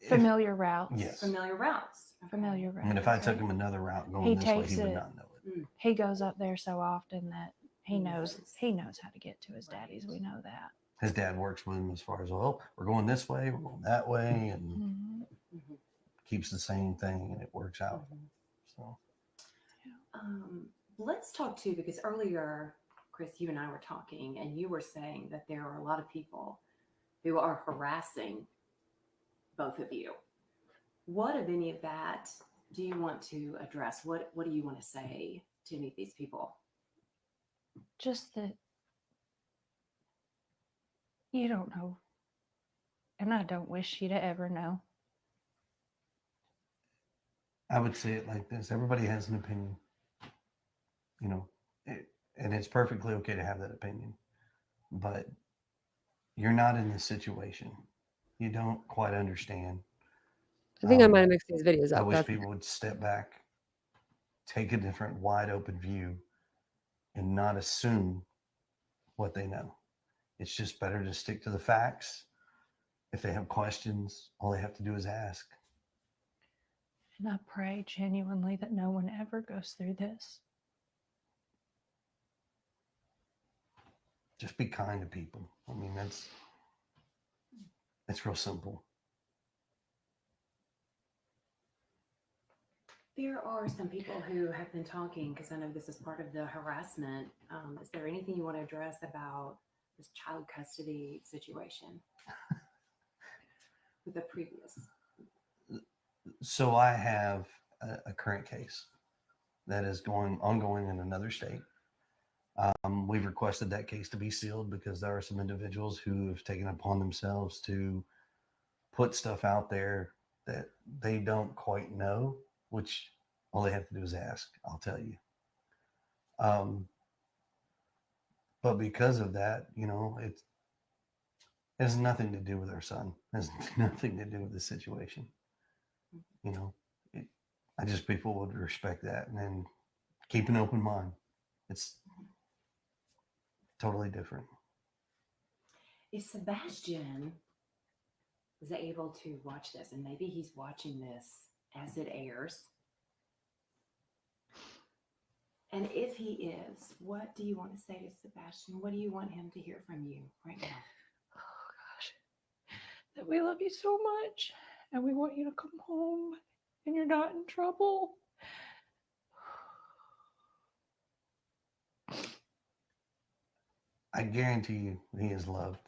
If- Familiar routes. Yes. Familiar routes. Okay. Familiar I routes. mean, if I took him another route going He this way, takes he would it- not know it. He goes up there so often that he He knows knows. he knows how to get to his Right. daddies. We know that. His dad works with him as far as, well, we're going this way, we're going that way, and Mhm. Mhm. keeps the same thing and it works out. So Let's talk too, because earlier, Chris, you and I were talking, and you were saying that there are a lot of people who are harassing both of you. What of any of that do you want to address? What do you want to say to any of these people? Just that you don't know. And I don't wish you to ever know. I would say it like this. Everybody has an opinion, you know, and it's perfectly okay to have that opinion, but you're not in this situation. You don't quite understand. I think I might have mixed these videos I up. wish people would step back, take a different wide open view, and not assume what they know. It's just better to stick to the facts. If they have questions, all they have to do is ask. And I pray genuinely that no one ever goes through this. Just be kind to people. I mean, it's real simple. There are some people who have been talking, because I know this is part of the harassment. Is there anything you want to address about this child custody situation with the previous? So I have a current case that is ongoing in another state. We've requested that case to be sealed because there are some individuals who have taken upon themselves to put stuff out there that they don't quite know, which all they have to do is ask, I'll tell you. But because of that, you know, it has nothing to do with our son. It has nothing to do with the situation. You know, I just, people would respect that and then keep an open mind. It's totally different. If Sebastian was able to watch this, and maybe he's watching this as it airs, and if he is, what do you want to say to Sebastian? What do you want him to hear from you right now? Oh gosh. That we love you so much and we want you to come home and you're not in trouble. I guarantee you he is loved.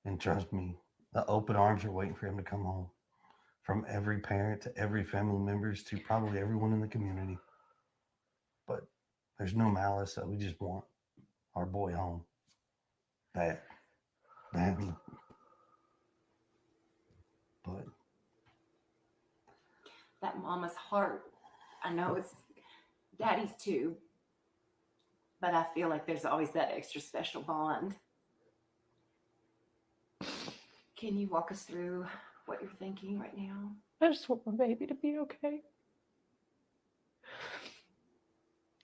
And trust me, the open arms are waiting for him to come home. From every parent to every family members to probably everyone in the community. But there's no malice. We just want our boy home. Bad. Badly. But That mama's heart, I know it's daddy's too, but I feel like there's always that extra special bond. Can you walk us through what you're thinking right now? I just want my baby to be okay.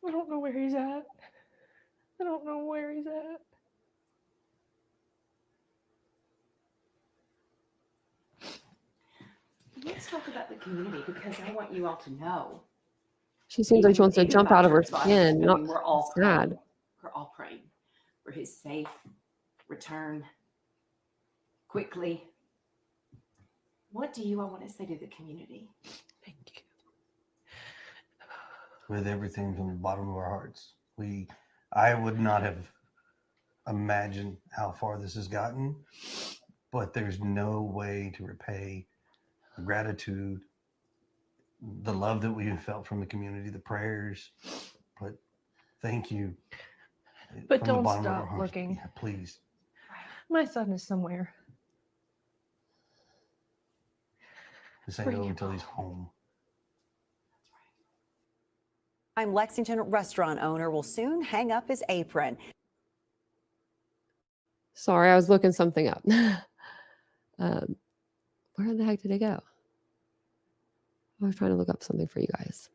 I don't know where he's at. I don't know where he's at. Let's talk about the community, because I want you all to know. She seems like she wants to Even jump about out of her Church Life, skin. I Not mean, we're all sad. praying. We're all praying for his safe return quickly. What do you all want to say to the community? Thank you. with everything from the bottom of our hearts, I would not have imagined how far this has gotten, but there's no way to repay the gratitude, the love that we have felt from the community, the prayers. But thank you. But from the don't bottom of our stop hearts. looking. Yeah, please. My son is somewhere. This ain't over until he's home. Lexington restaurant owner will soon hang up his apron. Sorry, I was looking something up. Where the heck did it go? I was trying to look up something for you guys.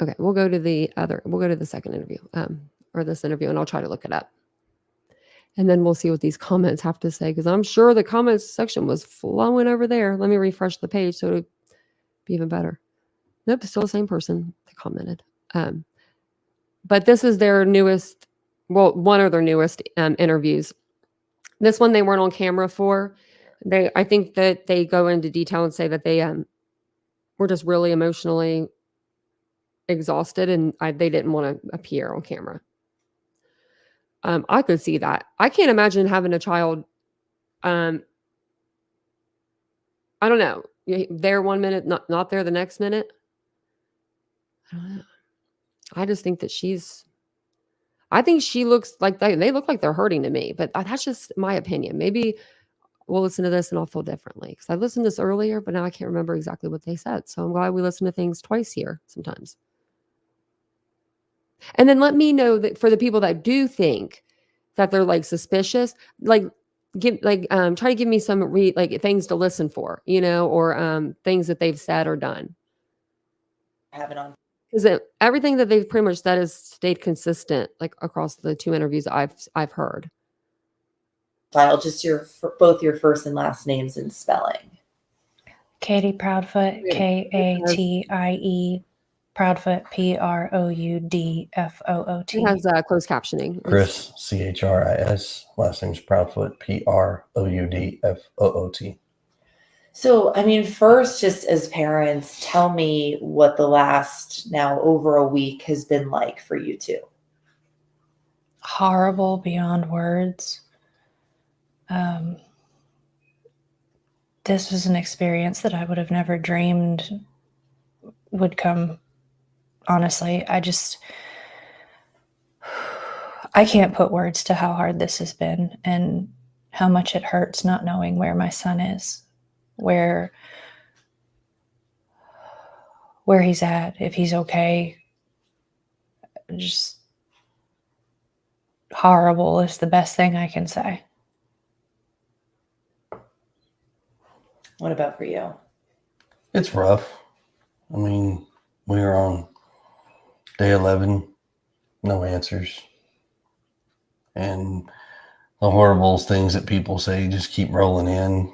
Okay, we'll go to the second interview, or this interview, and I'll try to look it up. And then we'll see what these comments have to say, because I'm sure the comments section was flowing over there. Let me refresh the page so it'll be even better. Nope, still the same person that commented. But this is their newest, well, one of their newest interviews. This one they weren't on camera for. I think that they go into detail and say that they were just really emotionally exhausted, and they didn't want to appear on camera. I could see that. I can't imagine having a child. I don't know. There one minute, not there the next minute. I don't know. I just think that I think she looks like they look like they're hurting to me, but that's just my opinion. Maybe we'll listen to this and I'll feel differently because I listened to this earlier, but now I can't remember exactly what they said. So I'm glad we listen to things twice here sometimes. And then let me know that for the people that do think that they're like suspicious, like try to give me some things to listen for, or things that they've said or done. Have it on. Because everything that they've pretty much said has stayed consistent, like across the 2 interviews I've heard. File just both your first and last names and spelling. Katie Proudfoot, Katie Proudfoot, Proudfoot. It has closed captioning. Chris, Chris, last name's Proudfoot, Proudfoot. So, I mean, first, just as parents, tell me what the last now over a week has been like for you two. Horrible beyond words. This was an experience that I would have never dreamed would come. Honestly, I can't put words to how hard this has been and how much it hurts not knowing where my son is, where he's at, if he's okay. Just horrible is the best thing I can say. What about for you? It's rough. I mean, we were on day 11, no answers. And the horrible things that people say just keep rolling in,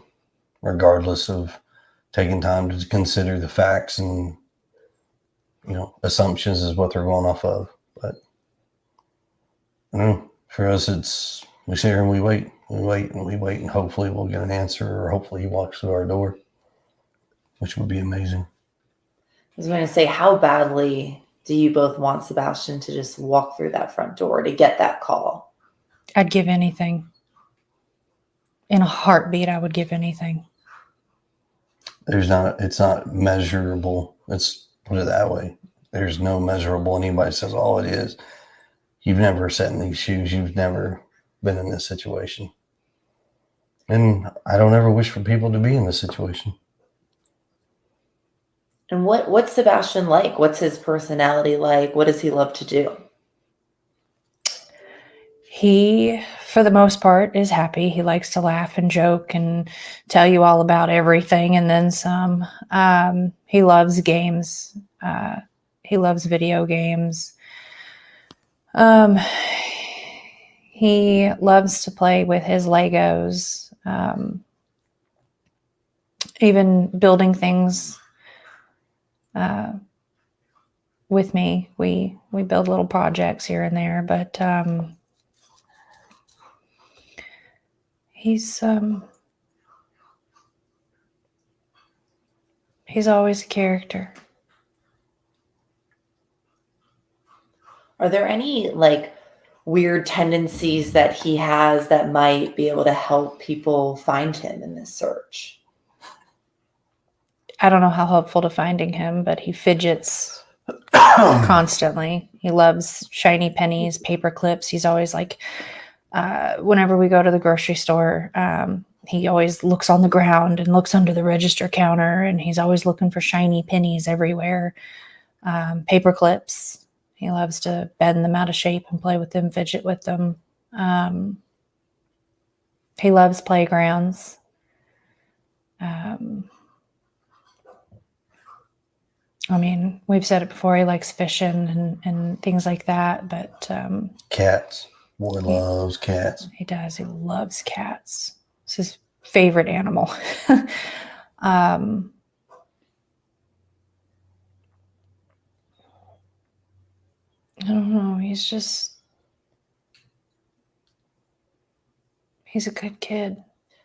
regardless of taking time to consider the facts and, assumptions is what they're going off of. But, for us, we sit here and we wait, and hopefully we'll get an answer, or hopefully he walks through our door, which would be amazing. I was going to say, how badly do you both want Sebastian to just walk through that front door to get that call? I'd give anything. In a heartbeat, I would give anything. It's not measurable. Let's put it that way. There's no measurable. Anybody says, oh, it is. You've never sat in these shoes. You've never been in this situation. And I don't ever wish for people to be in this situation. And what's Sebastian like? What's his personality like? What does he love to do? He, for the most part, is happy. He likes to laugh and joke and tell you all about everything and then some. He loves games. He loves video games. He loves to play with his Legos. Even building things with me. We build little projects here and there, but he's always a character. Are there any weird tendencies that he has that might be able to help people find him in this search? I don't know how helpful to finding him, but he fidgets constantly. He loves shiny pennies, paper clips. He's always whenever we go to the grocery store, he always looks on the ground and looks under the register counter, and he's always looking for shiny pennies everywhere. Paper clips. He loves to bend them out of shape and play with them, fidget with them. He loves playgrounds. We've said it before, he likes fishing and things like that, but cats. Boy loves cats. He does. He loves cats. It's his favorite animal. I don't know. He's a good kid.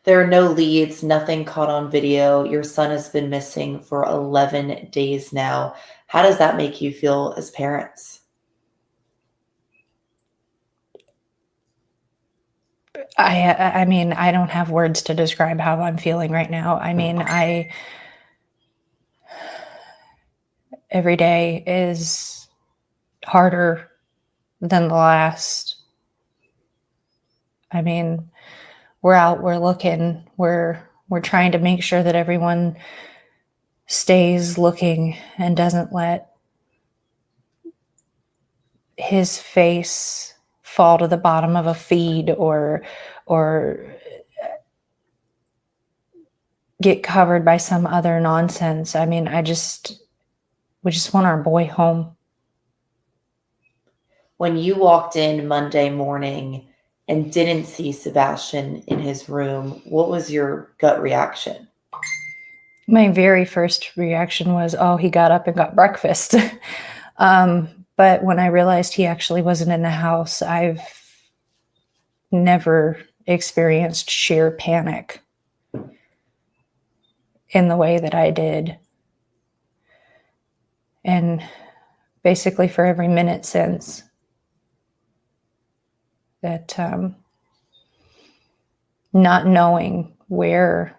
There are no leads, nothing caught on video. Your son has been missing for 11 days now. How does that make you feel as parents? I mean, I don't have words to describe how I'm feeling right now. I mean, every day is harder than the last. I mean, we're out, we're looking, we're trying to make sure that everyone stays looking and doesn't let his face fall to the bottom of a feed or get covered by some other nonsense. I mean, we just want our boy home. When you walked in Monday morning and didn't see Sebastian in his room, what was your gut reaction? My very first reaction was, oh, he got up and got breakfast. But when I realized he actually wasn't in the house, I've never experienced sheer panic in the way that I did. And basically for every minute since that, not knowing where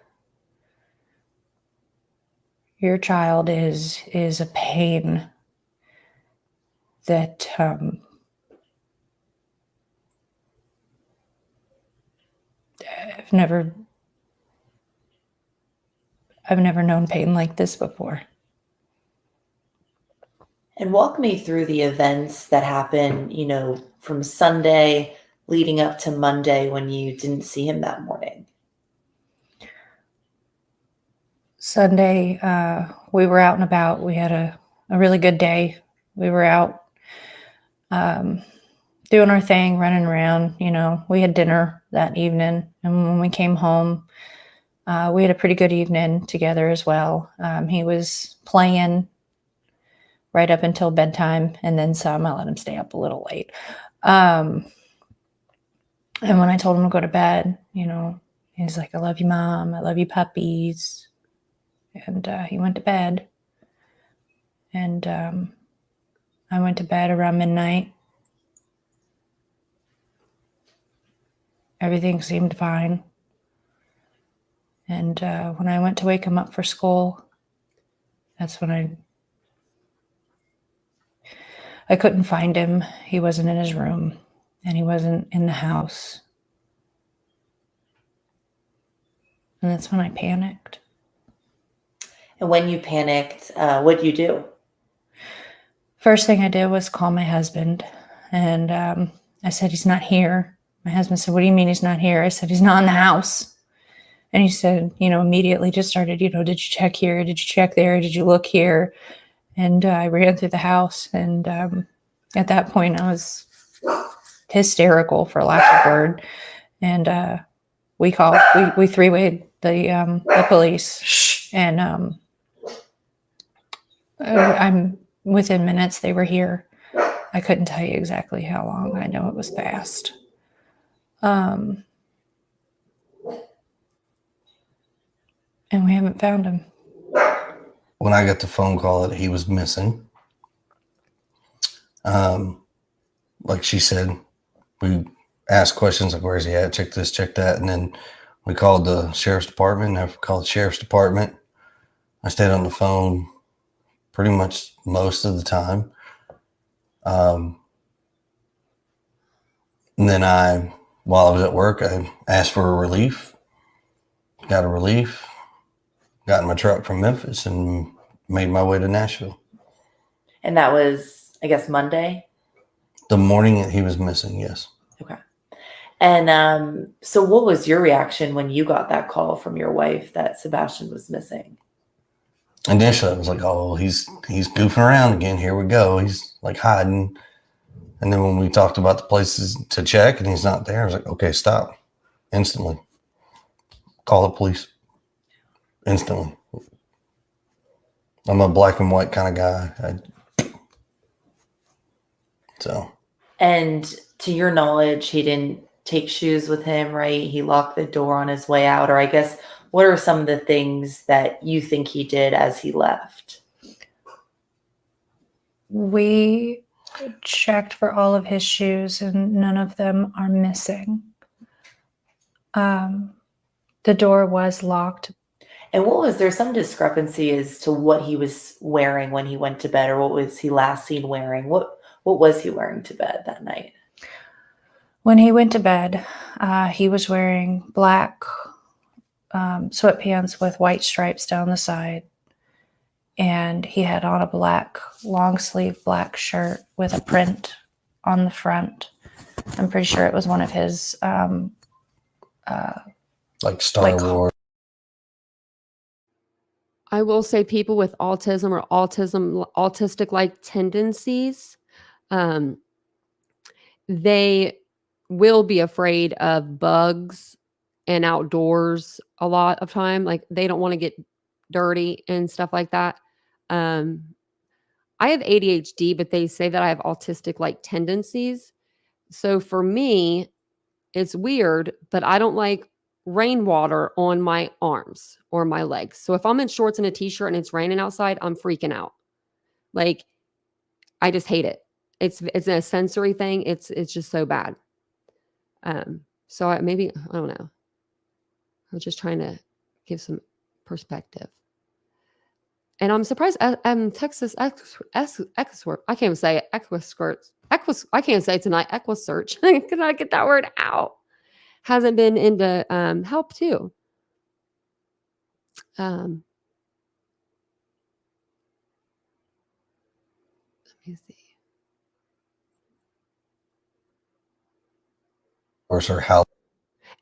your child is a pain that I've never known pain like this before. And walk me through the events that happened, from Sunday leading up to Monday when you didn't see him that morning. Sunday, we were out and about. We had a really good day. We were out doing our thing, running around. We had dinner that evening. And when we came home, we had a pretty good evening together as well. He was playing right up until bedtime and then some. I let him stay up a little late. And when I told him to go to bed, he's like, I love you, Mom. I love you, puppies. And he went to bed. And I went to bed around midnight. Everything seemed fine. And when I went to wake him up for school, that's when I couldn't find him. He wasn't in his room, and he wasn't in the house. And that's when I panicked. And when you panicked, what did you do? First thing I did was call my husband, and I said, he's not here. My husband said, what do you mean he's not here? I said, he's not in the house. And he said, immediately just started, did you check here? Did you check there? Did you look here? And I ran through the house. And at that point, I was hysterical, for lack of a word. And we three-wayed the police. And I'm within minutes they were here. I couldn't tell you exactly how long. I know it was fast. And we haven't found him. When I got the phone call that he was missing, like she said, we asked questions like, where's he at? Check this, check that. And then we called the sheriff's department. I called the sheriff's department. I stayed on the phone pretty much most of the time. And then while I was at work, I asked for a relief, got a relief, got in my truck from Memphis and made my way to Nashville. And that was, I guess, Monday? The morning that he was missing, yes. Okay. And so what was your reaction when you got that call from your wife that Sebastian was missing? Initially, I was like, oh, he's goofing around again. Here we go. He's like hiding. And then when we talked about the places to check and he's not there, I was like, okay, stop. Instantly. Call the police. Instantly. I'm a black and white kind of guy. So. And to your knowledge, he didn't take shoes with him, right? He locked the door on his way out. Or I guess, what are some of the things that you think he did as he left? We checked for all of his shoes and none of them are missing. The door was locked. And what was there some discrepancy as to what he was wearing when he went to bed, or what was he last seen wearing? What was he wearing to bed that night? When he went to bed, he was wearing black sweatpants with white stripes down the side. And he had on a black long sleeve black shirt with a print on the front. I'm pretty sure it was one of his like Star Wars. I will say people with autism or autistic-like tendencies, they will be afraid of bugs and outdoors a lot of time. Like they don't want to get dirty and stuff like that. I have ADHD, but they say that I have autistic-like tendencies. So for me, it's weird, but I don't like rainwater on my arms or my legs. So if I'm in shorts and a t-shirt and it's raining outside, I'm freaking out. Like I just hate it. It's a sensory thing. It's just so bad. So I don't know. I was just trying to give some perspective. And I'm surprised Texas I can't even say it. I can't say it tonight. Equisearch. Could I get that word out? Hasn't been into help too. Let me see. Or sir, how?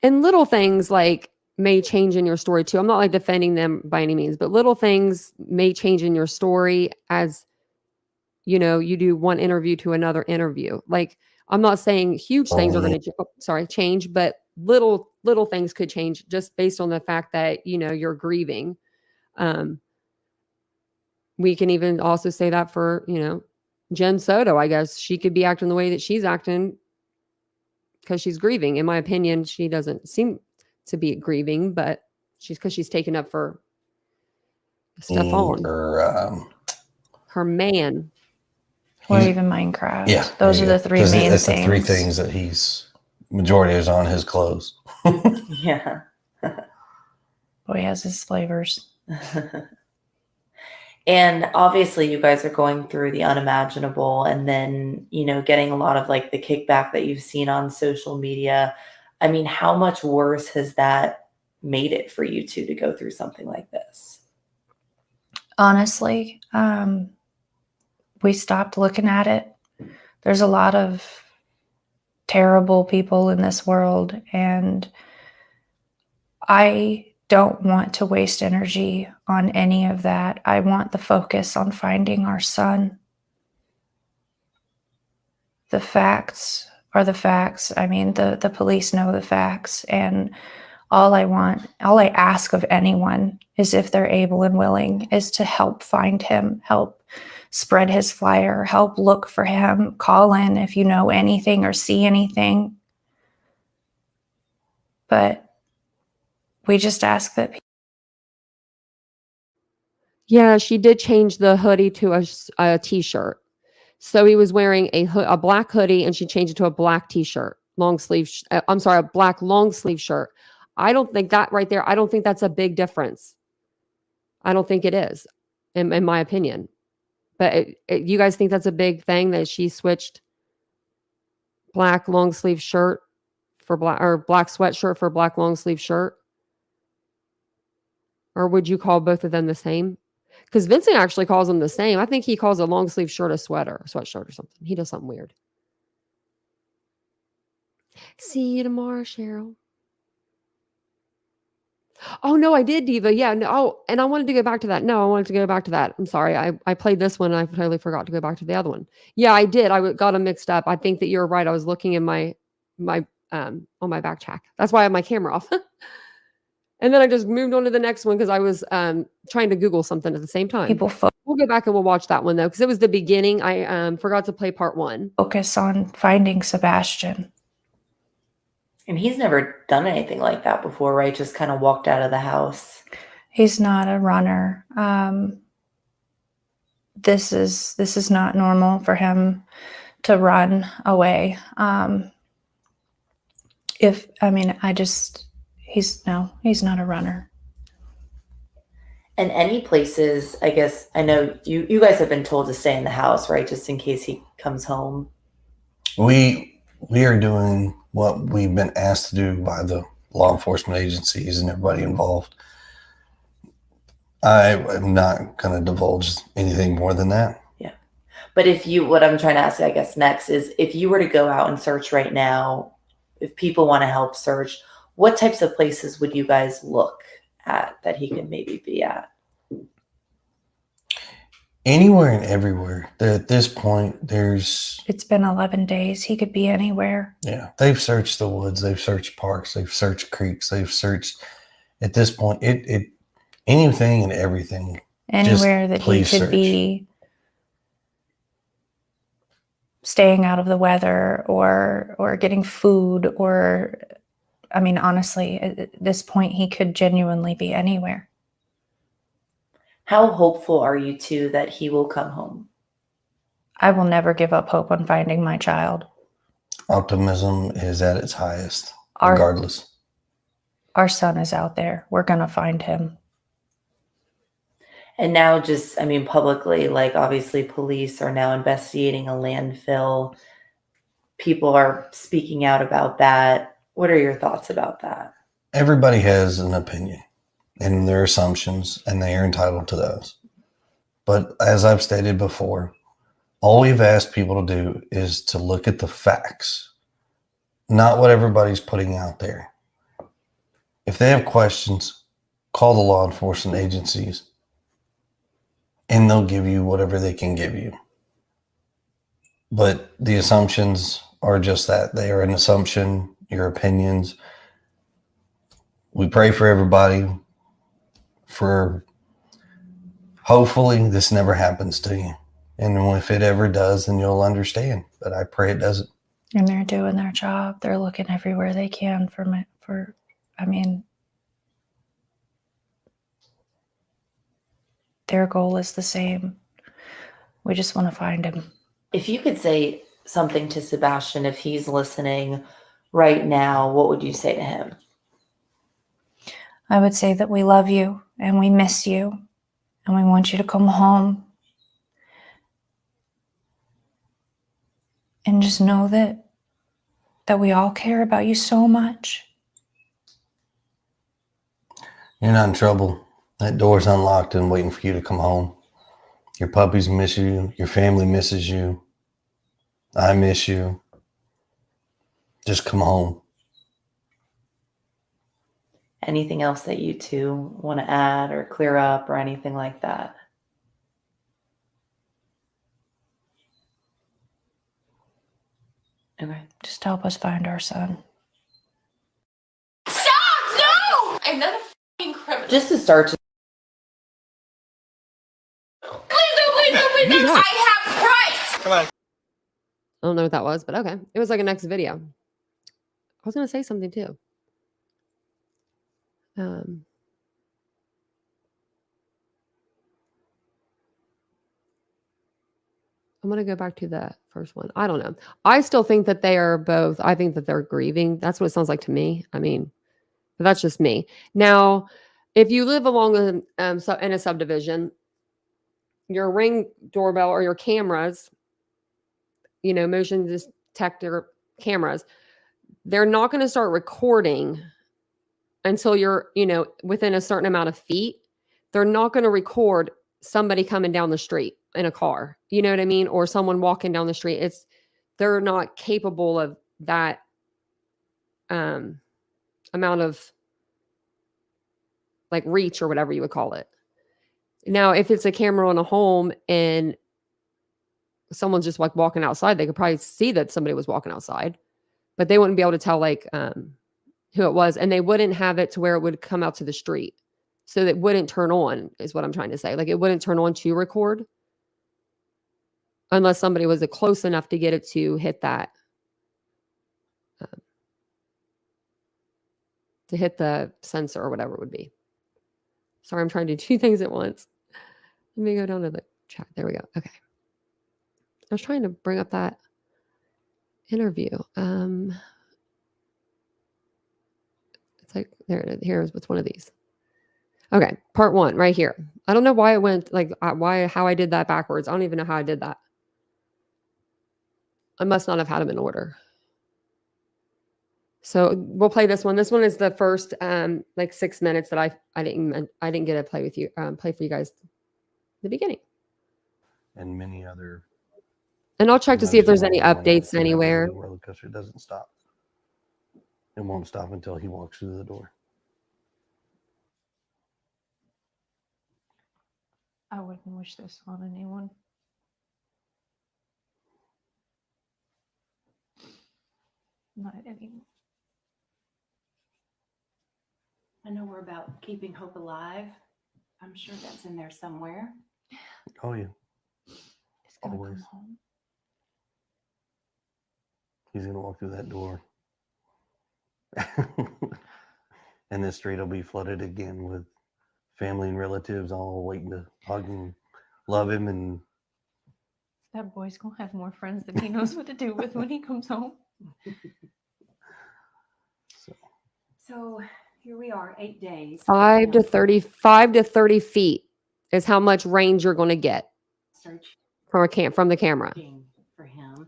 And little things like may change in your story too. I'm not like defending them by any means, but little things may change in your story as you know, you do one interview to another interview. Like I'm not saying huge things are going to change, but little things could change just based on the fact that, you know, you're grieving. We can even also say that for, you know, Jen Soto, I guess she could be acting the way that she's acting because she's grieving. In my opinion, she doesn't seem to be grieving, but because she's taken up for Stefan, her man. Or even Minecraft. Yeah. Those are the three main things. That's the three things that majority is on his clothes. Yeah. Boy, he has his flavors. And obviously you guys are going through the unimaginable and then, you know, getting a lot of like the kickback that you've seen on social media. I mean, how much worse has that made it for you two to go through something like this? Honestly, we stopped looking at it. There's a lot of terrible people in this world, and I don't want to waste energy on any of that. I want the focus on finding our son. The facts are the facts. I mean, the police know the facts, and all I ask of anyone is if they're able and willing is to help find him, help spread his flyer, help look for him, call in if you know anything or see anything. But we just ask that. Yeah, she did change the hoodie to a t-shirt. So he was wearing a black hoodie and she changed it to a black t-shirt, a black long sleeve shirt. I don't think that right there, I don't think that's a big difference. I don't think it is, in my opinion. But you guys think that's a big thing that she switched black long sleeve shirt for black, or black sweatshirt for black long sleeve shirt? Or would you call both of them the same? Because Vincent actually calls them the same. I think he calls a long sleeve shirt a sweatshirt or something. He does something weird. See you tomorrow, Cheryl. Oh, no, I did, Diva. Yeah. No. Oh, and I wanted to go back to that. No, I wanted to go back to that. I'm sorry. I played this one and I totally forgot to go back to the other one. Yeah, I did. I got them mixed up. I think that you're right. I was looking in my on my back check. That's why I have my camera off. And then I just moved on to the next one because I was trying to Google something at the same time. We'll go back and we'll watch that one though, because it was the beginning. I forgot to play part one. Focus on finding Sebastian. And he's never done anything like that before, right? Just kind of walked out of the house. He's not a runner. This is not normal for him to run away. He's not a runner. And any places, I guess, I know you guys have been told to stay in the house, right? Just in case he comes home. We are doing what we've been asked to do by the law enforcement agencies and everybody involved. I am not going to divulge anything more than that. Yeah. But what I'm trying to ask, I guess, next is if you were to go out and search right now, if people want to help search, what types of places would you guys look at that he could maybe be at? Anywhere and everywhere. At this point, It's been 11 days. He could be anywhere. Yeah, they've searched the woods, they've searched parks, they've searched creeks, they've searched. At this point, it anything and everything. Anywhere that he could be staying out of the weather or getting food or, I mean, honestly, at this point, he could genuinely be anywhere. How hopeful are you two that he will come home? I will never give up hope on finding my child. Optimism is at its highest, regardless. Our son is out there. We're going to find him. And now publicly, like obviously police are now investigating a landfill. People are speaking out about that. What are your thoughts about that? Everybody has an opinion and their assumptions, and they are entitled to those. But as I've stated before, all we've asked people to do is to look at the facts, not what everybody's putting out there. If they have questions, call the law enforcement agencies, and they'll give you whatever they can give you. But the assumptions are just that. They are an assumption, your opinions. We pray for everybody for hopefully this never happens to you. And if it ever does, then you'll understand. But I pray it doesn't. And they're doing their job. They're looking everywhere they can their goal is the same. We just want to find him. If you could say something to Sebastian, if he's listening right now, what would you say to him? I would say that we love you and we miss you and we want you to come home. And just know that we all care about you so much. You're not in trouble. That door's unlocked and waiting for you to come home. Your puppies miss you. Your family misses you. I miss you. Just come home. Anything else that you two want to add or clear up or anything like that? Okay. Just help us find our son. Stop! No! I'm not a f***ing criminal. Just to start. Please don't. I have rights. Come on. I don't know what that was, but okay. It was like a next video. I was going to say something too. I'm going to go back to the first one. I don't know. I still think that they are both. I think that they're grieving. That's what it sounds like to me. I mean, but that's just me. Now, if you live along in a subdivision, your Ring doorbell or your cameras, motion detector cameras, they're not going to start recording until you're, within a certain amount of feet. They're not going to record somebody coming down the street in a car, you know what I mean? Or someone walking down the street. They're not capable of that amount of like reach or whatever you would call it. Now, if it's a camera in a home and someone's just like walking outside, they could probably see that somebody was walking outside, but they wouldn't be able to tell who it was, and they wouldn't have it to where it would come out to the street. So that wouldn't turn on is what I'm trying to say. Like it wouldn't turn on to record unless somebody was close enough to get it to hit that to hit the sensor or whatever it would be. Sorry, I'm trying to do 2 things at once. Let me go down to the chat. There we go. Okay. I was trying to bring up that interview. It's like, there it is. Here's what's one of these. Okay, part 1 right here. I don't know why it went like how I did that backwards. I don't even know how I did that. I must not have had them in order. So we'll play this one. This one is the first like 6 minutes that I didn't get to play with you play for you guys at the beginning. And many other. And I'll check to see if there's any updates anywhere. The roller coaster doesn't stop. It won't stop until he walks through the door. I wouldn't wish this on anyone. Not anyone. I know we're about keeping hope alive. I'm sure that's in there somewhere. Oh yeah. It's gonna Always. come home. He's gonna walk through that door. And the street will be flooded again with family and relatives all waiting to hug and love him. And That boy's gonna have more friends than he knows what to do with when he comes home. So here we are, 8 days. 5 to 30 feet is how much range you're going to get Search from the camera. for him.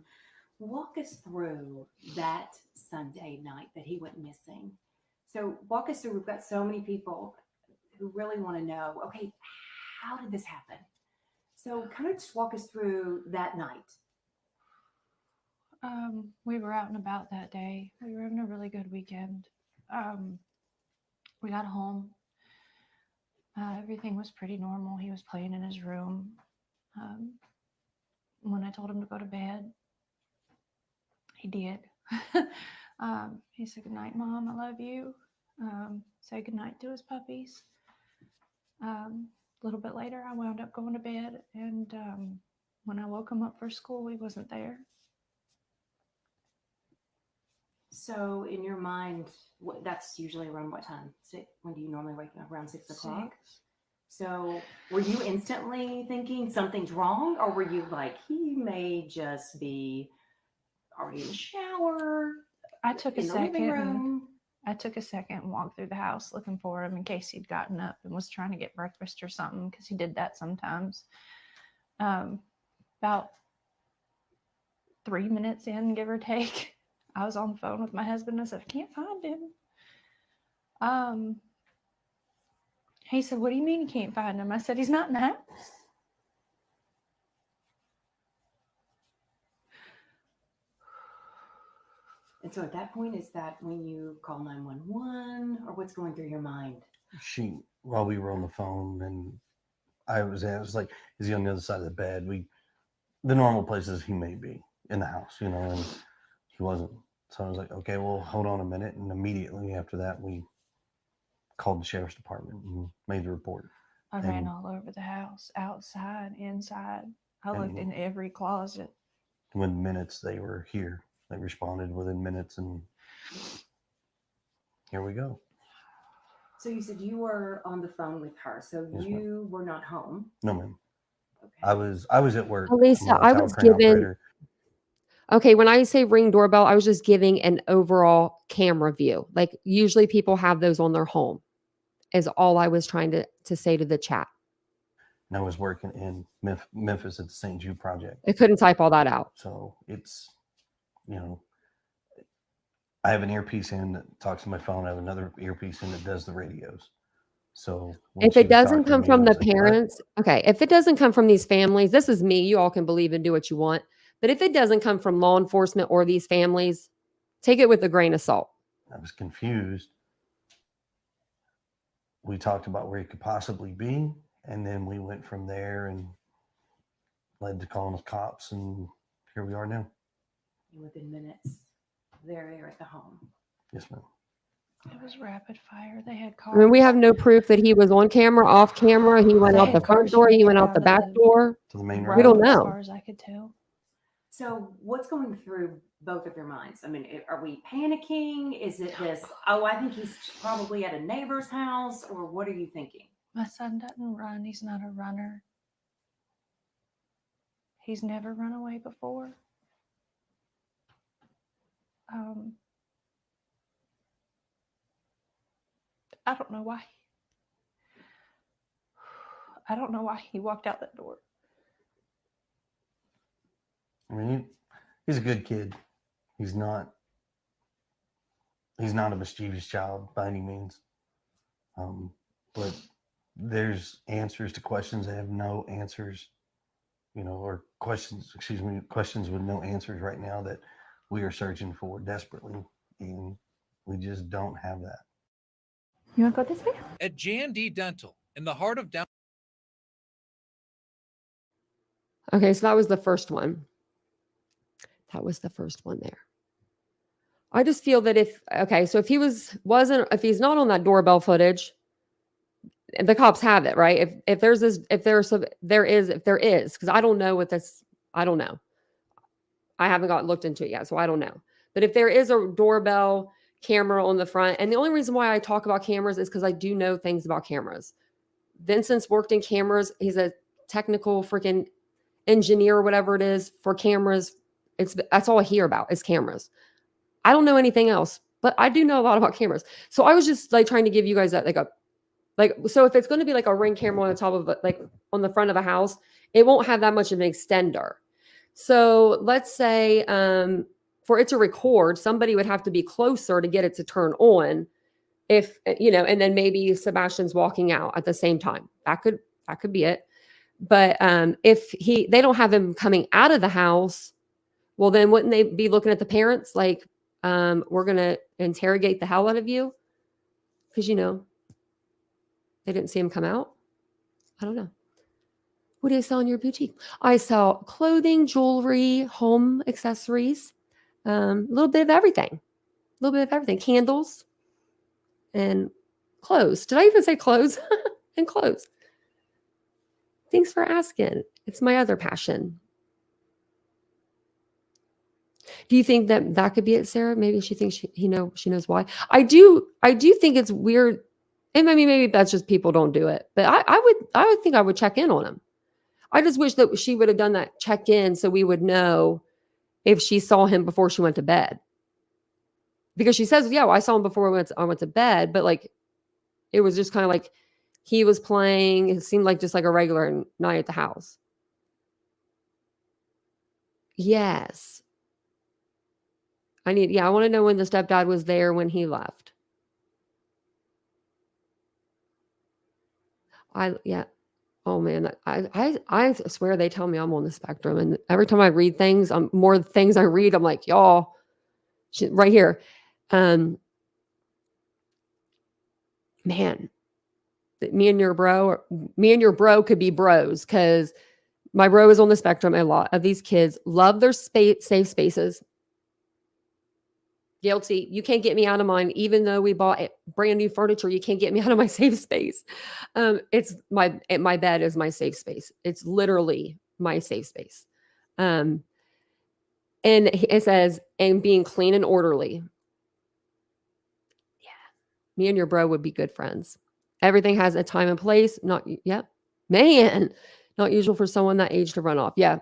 Walk us through that Sunday night that he went missing. So walk us through. We've got so many people who really want to know, okay, how did this happen? So kind of just walk us through that night. We were out and about that day. We were having a really good weekend. We got home. Everything was pretty normal. He was playing in his room. When I told him to go to bed, he did. He said, "Good night, Mom. I love you." Said good night to his puppies. A little bit later, I wound up going to bed, and when I woke him up for school, he wasn't there. So in your mind, that's usually around what time? When do you normally wake up? Around 6 o'clock? 6. So were you instantly thinking something's wrong, or were you like, he may just be already in the shower? I took a in the living second. room? I took a second and walked through the house looking for him in case he'd gotten up and was trying to get breakfast or something, because he did that sometimes. About 3 minutes in, give or take, I was on the phone with my husband. I said, "I can't find him." He said, "What do you mean you can't find him?" I said, "He's not in the house." And so at that point, is that when you call 911, or what's going through your mind? While we were on the phone, and I was like, is he on the other side of the bed? The normal places he may be in the house, and he wasn't. So I was like, okay, well, hold on a minute. And immediately after that, we called the sheriff's department and made the report. I ran all over the house, outside, inside. I looked in every closet. Within minutes, they were here. They responded within minutes, and here we go. So you said you were on the phone with her, so Yes, you were not home. No, ma'am. Okay. I was at work. Lisa, I was given. Okay, when I say Ring doorbell, I was just giving an overall camera view. Like usually people have those on their home, is all I was trying to say to the chat. And I was working in Memphis at the St. Jude Project. I couldn't type all that out. So it's, I have an earpiece in that talks to my phone. I have another earpiece in that does the radios. So if it doesn't come from the parents, okay, if it doesn't come from these families, this is me. You all can believe and do what you want. But if it doesn't come from law enforcement or these families, take it with a grain of salt. I was confused. We talked about where he could possibly be, and then we went from there and led to calling the cops, and here we are now. Within minutes, they're there at the home. Yes, ma'am. It was rapid fire. They had cars. I mean, we have no proof that he was on camera, off camera. He went out the front door. He went out the back door. To the main We don't know. As far as I could tell. So what's going through both of your minds? I mean, are we panicking? Is it this, oh, I think he's probably at a neighbor's house, or what are you thinking? My son doesn't run. He's not a runner. He's never run away before. I don't know why. I don't know why he walked out that door. I mean, he's a good kid. He's not a mischievous child by any means. But there's answers to questions that have no answers, or questions with no answers right now that we are searching for desperately. And we just don't have that. You want to go this way? At J&D Dental, in the heart of downtown. Okay, so that was the first one. That was the first one there. I just feel that if he's not on that doorbell footage, the cops have it, right? If there is, because I don't know what this, I don't know. I haven't looked into it yet, so I don't know. But if there is a doorbell camera on the front, and the only reason why I talk about cameras is because I do know things about cameras. Vincent's worked in cameras. He's a technical freaking engineer or whatever it is for cameras. That's all I hear about is cameras. I don't know anything else, but I do know a lot about cameras. So I was just like trying to give you guys that so if it's going to be like a Ring camera on the top of it, like on the front of a house, it won't have that much of an extender. So let's say for it to record, somebody would have to be closer to get it to turn on. If and then maybe Sebastian's walking out at the same time. That could be it. But if they don't have him coming out of the house, well, then wouldn't they be looking at the parents like, we're going to interrogate the hell out of you? Because, they didn't see him come out. I don't know. What do you sell in your boutique? I sell clothing, jewelry, home accessories, a little bit of everything. Candles and clothes. Did I even say clothes? And clothes. Thanks for asking. It's my other passion. Do you think that could be it, Sarah? Maybe she thinks she knows why. I do think it's weird. And I mean, maybe that's just people don't do it. But I would think I would check in on him. I just wish that she would have done that check-in so we would know if she saw him before she went to bed. Because she says, yeah, well, I saw him before I went to bed, but like it was just kind of like he was playing. It seemed like just like a regular night at the house. Yes. I want to know when the stepdad was there when he left. Oh man, I swear they tell me I'm on the spectrum, and every time I read things, more things I read, I'm like, y'all, right here. Man, me and your bro could be bros, because my bro is on the spectrum. A lot of these kids love their safe spaces. Guilty. You can't get me out of mine, even though we bought brand new furniture. You can't get me out of my safe space. It's my bed is my safe space. It's literally my safe space. And it says, and being clean and orderly. Yeah, me and your bro would be good friends. Everything has a time and place. Not usual for someone that age to run off. Yeah,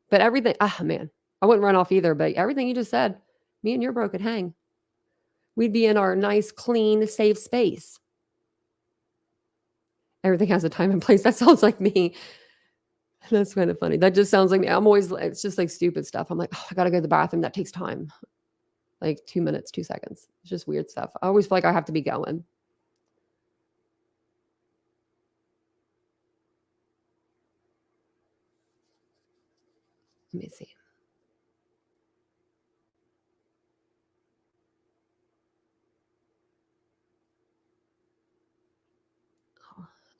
but everything. Man, I wouldn't run off either. But everything you just said. Me and your bro could hang. We'd be in our nice, clean, safe space. Everything has a time and place. That sounds like me. That's kind of funny. That just sounds like me. It's just like stupid stuff. I'm like, oh, I got to go to the bathroom. That takes time. Like 2 minutes, 2 seconds. It's just weird stuff. I always feel like I have to be going. Let me see.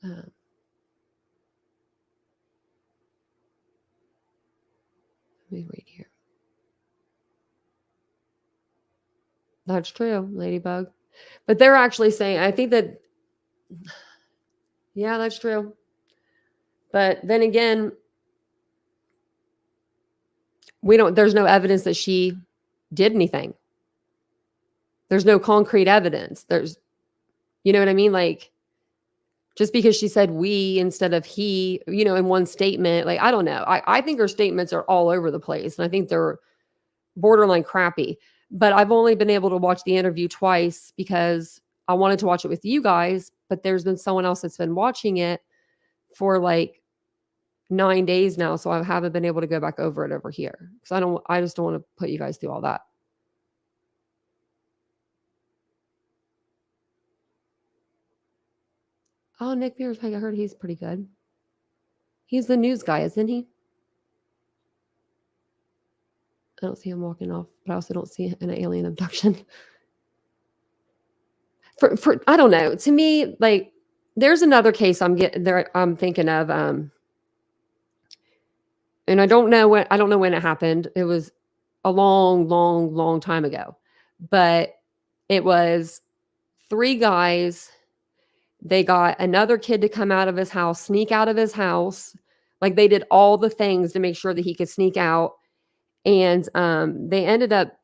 Let me read here. That's true, Ladybug. But they're actually saying, I think that, yeah, that's true. But then again, there's no evidence that she did anything. There's no concrete evidence. You know what I mean? Like, just because she said we instead of he, in one statement, like, I don't know. I think her statements are all over the place, and I think they're borderline crappy. But I've only been able to watch the interview twice because I wanted to watch it with you guys, but there's been someone else that's been watching it for like 9 days now, so I haven't been able to go back over it over here because I just don't want to put you guys through all that. Oh, Nick Mears, I heard he's pretty good. He's the news guy, isn't he? I don't see him walking off, but I also don't see an alien abduction. For I don't know. To me, like, there's another case I'm thinking of, and I don't know when it happened. It was a long, long, long time ago, but it was 3 guys. They got another kid to come out of his house, sneak out of his house. Like, they did all the things to make sure that he could sneak out. And they ended up,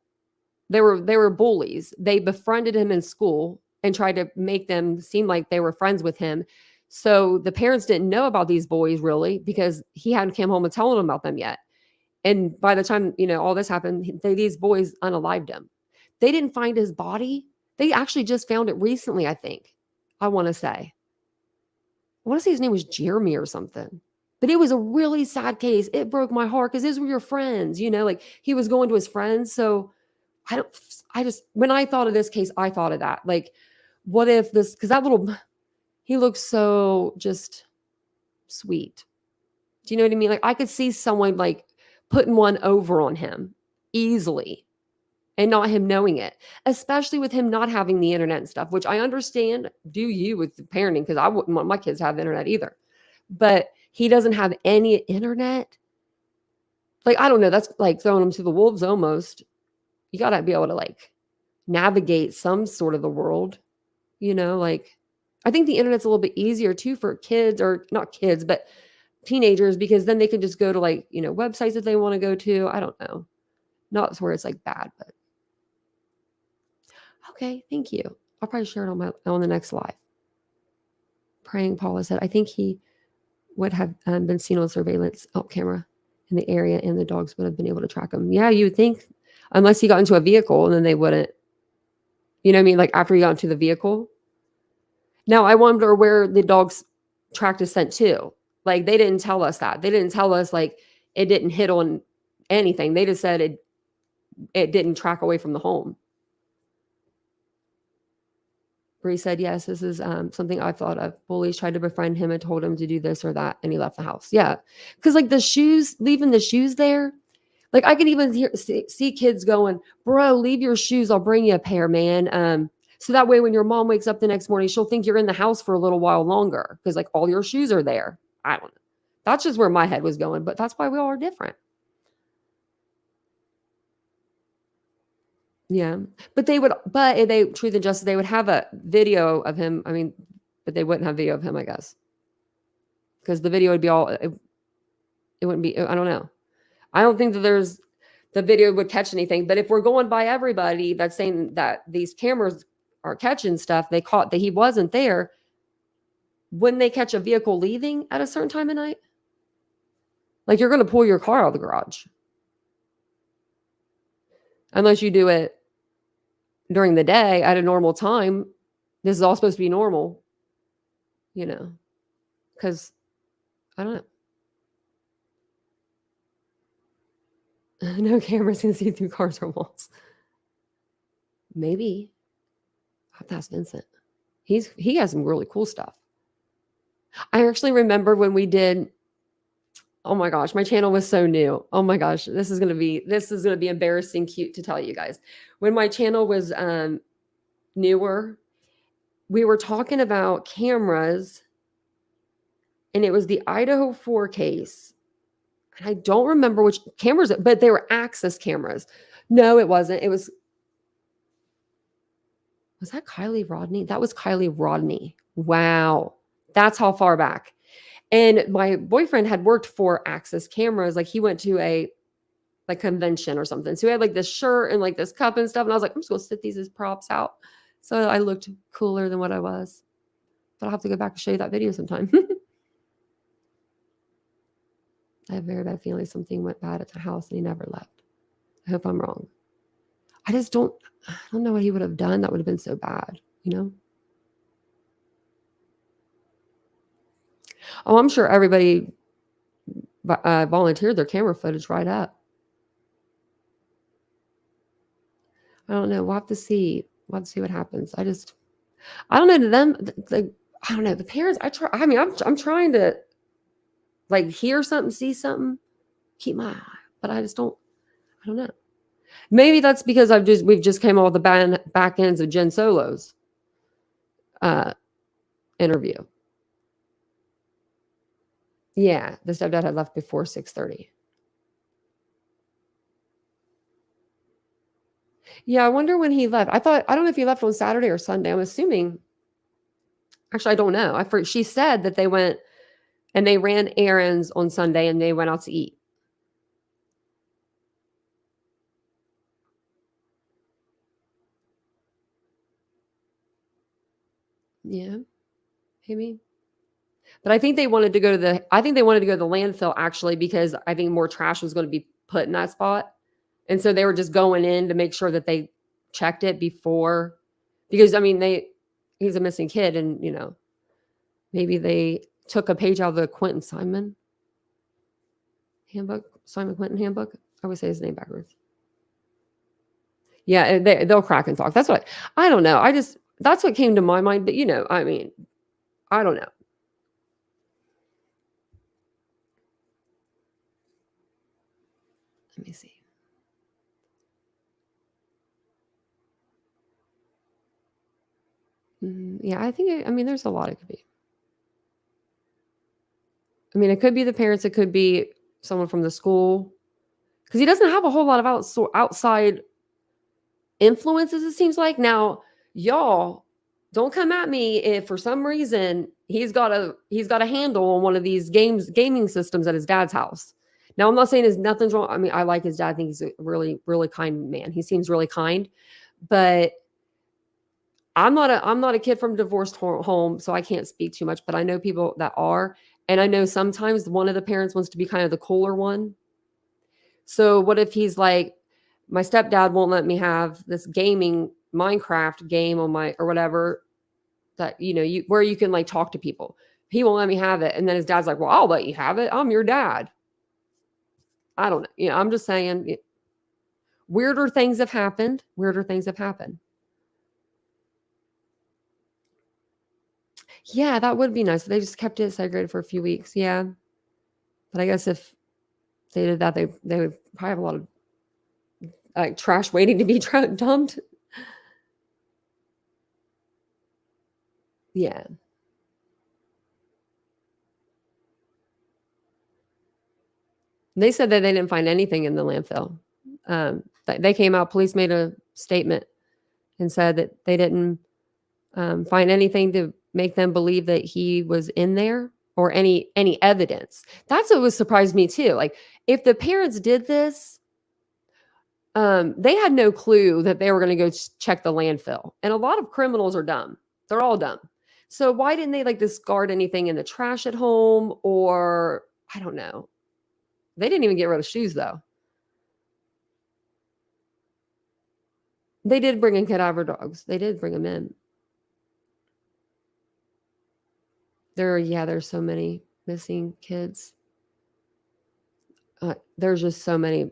they were bullies. They befriended him in school and tried to make them seem like they were friends with him. So the parents didn't know about these boys really because he hadn't come home and told them about them yet. And by the time, all this happened, these boys unalived him. They didn't find his body. They actually just found it recently, I think. I want to say his name was Jeremy or something. But it was a really sad case. It broke my heart because these were your friends, like he was going to his friends. So when I thought of this case, I thought of that. Like, what if because he looks so just sweet. Do you know what I mean? Like, I could see someone like putting one over on him easily and not him knowing it, especially with him not having the internet and stuff, which I understand. Do you with the parenting? Because I wouldn't want my kids to have the internet either. But he doesn't have any internet. Like, I don't know. That's like throwing him to the wolves almost. You got to be able to like navigate some sort of the world, like I think the internet's a little bit easier too for kids, or not kids, but teenagers, because then they can just go to like, websites that they want to go to. I don't know. Not where it's like bad, but okay. Thank you. I'll probably share it on the next live. Praying Paula said, I think he would have been seen on surveillance camera in the area and the dogs would have been able to track him. Yeah, you would think, unless he got into a vehicle and then they wouldn't, you know what I mean? Like after he got into the vehicle. Now I wonder where the dog's track descent to. Like they didn't tell us that. They didn't tell us like it didn't hit on anything. They just said it didn't track away from the home. Bree said, yes, this is something I've thought of. Bullies tried to befriend him and told him to do this or that, and he left the house. Yeah. Because like the shoes, leaving the shoes there, like I could even see kids going, bro, leave your shoes. I'll bring you a pair, man. So that way when your mom wakes up the next morning, she'll think you're in the house for a little while longer because like all your shoes are there. I don't know. That's just where my head was going, but that's why we all are different. Yeah. But truth and justice, they would have a video of him. I mean, but they wouldn't have video of him, I guess. Because the video would be it wouldn't be, I don't know. I don't think that the video would catch anything. But if we're going by everybody that's saying that these cameras are catching stuff, they caught that he wasn't there. Wouldn't they catch a vehicle leaving at a certain time of night? Like you're going to pull your car out of the garage. Unless you do it during the day at a normal time. This is all supposed to be normal, because I don't know. No cameras can see through cars or walls. Maybe. I have to ask Vincent. He has some really cool stuff. I actually remember when we did. Oh my gosh, my channel was so new. Oh my gosh, this is gonna be embarrassing cute to tell you guys. When my channel was newer, we were talking about cameras, and it was the Idaho 4 case. And I don't remember which cameras, but they were access cameras. No, it wasn't. Was that Kylie Rodney? That was Kylie Rodney. Wow. That's how far back. And my boyfriend had worked for access cameras. Like he went to a like convention or something. So he had like this shirt and like this cup and stuff. And I was like, I'm just gonna sit these as props out. So I looked cooler than what I was. But I'll have to go back and show you that video sometime. I have a very bad feeling something went bad at the house and he never left. I hope I'm wrong. I don't know what he would have done. That would have been so bad, you know? Oh, I'm sure everybody volunteered their camera footage right up. I don't know. We'll have to see. We'll have to see what happens. I don't know. To them, I don't know. The parents, I'm trying to like hear something, see something, keep my eye, but I don't know. Maybe that's because we've just came off the back ends of Jen Solo's interview. Yeah, the stepdad had left before 6:30. Yeah, I wonder when he left. I don't know if he left on Saturday or Sunday. I'm assuming. Actually, I don't know. She said that they went and they ran errands on Sunday and they went out to eat. Yeah, maybe. But I think they wanted to go to the landfill actually because I think more trash was going to be put in that spot. And so they were just going in to make sure that they checked it before, because I mean, he's a missing kid and, you know, maybe they took a page out of the Quentin Simon handbook, Simon Quentin handbook. I always say his name backwards. Yeah, they'll crack and talk. That's what I don't know. That's what came to my mind. But, you know, I mean, I don't know. Let me see. Yeah, I mean, there's a lot it could be. I mean, it could be the parents. It could be someone from the school. Because he doesn't have a whole lot of outside influences, it seems like. Now, y'all, don't come at me if for some reason he's got a handle on one of these gaming systems at his dad's house. Now, I'm not saying there's nothing's wrong. I mean, I like his dad. I think he's a really, really kind man. He seems really kind. But I'm not a kid from a divorced home, so I can't speak too much, but I know people that are. And I know sometimes one of the parents wants to be kind of the cooler one. So what if he's like, my stepdad won't let me have this gaming Minecraft game on or whatever that, you know, where you can like talk to people. He won't let me have it. And then his dad's like, well, I'll let you have it. I'm your dad. I don't know. You know, I'm just saying weirder things have happened. Yeah, that would be nice. They just kept it segregated for a few weeks. Yeah. But I guess if they did that, they would probably have a lot of trash waiting to be dumped. Yeah. They said that they didn't find anything in the landfill. They came out, police made a statement and said that they didn't find anything to make them believe that he was in there or any evidence. That's what was surprised me too. Like if the parents did this, they had no clue that they were going to go check the landfill. And a lot of criminals are dumb. They're all dumb. So why didn't they like discard anything in the trash at home? Or I don't know. They didn't even get rid of shoes though. They did bring in cadaver dogs. They did bring them in. There's so many missing kids. There's just so many.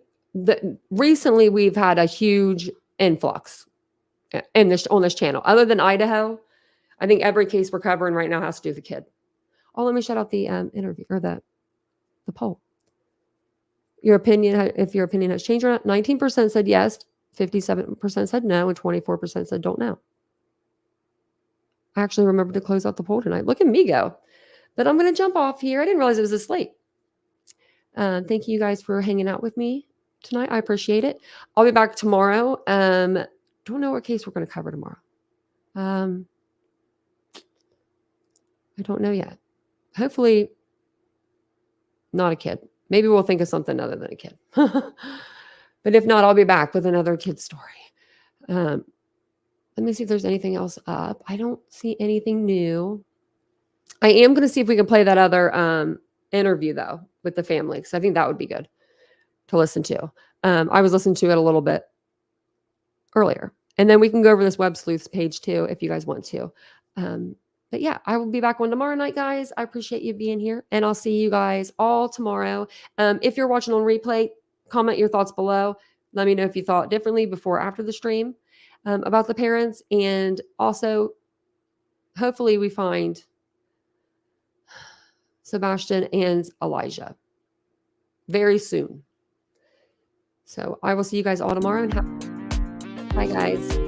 Recently, we've had a huge influx on this channel. Other than Idaho, I think every case we're covering right now has to do with a kid. Oh, let me shout out the interview or the poll. Your opinion, if your opinion has changed or not. 19% said yes, 57% said no, and 24% said don't know. I actually remembered to close out the poll tonight. Look at me go. But I'm going to jump off here. I didn't realize it was this late. Thank you guys for hanging out with me tonight. I appreciate it. I'll be back tomorrow. Don't know what case we're going to cover tomorrow. I don't know yet. Hopefully not a kid. Maybe we'll think of something other than a kid. But if not, I'll be back with another kid story. Let me see if there's anything else up. I don't see anything new. I am going to see if we can play that other interview, though, with the family, because I think that would be good to listen to. I was listening to it a little bit earlier. And then we can go over this Web Sleuths page, too, if you guys want to. But yeah, I will be back on tomorrow night, guys. I appreciate you being here. And I'll see you guys all tomorrow. If you're watching on replay, comment your thoughts below. Let me know if you thought differently before or after the stream about the parents. And also, hopefully we find Sebastian and Elijah very soon. So I will see you guys all tomorrow. And bye, guys.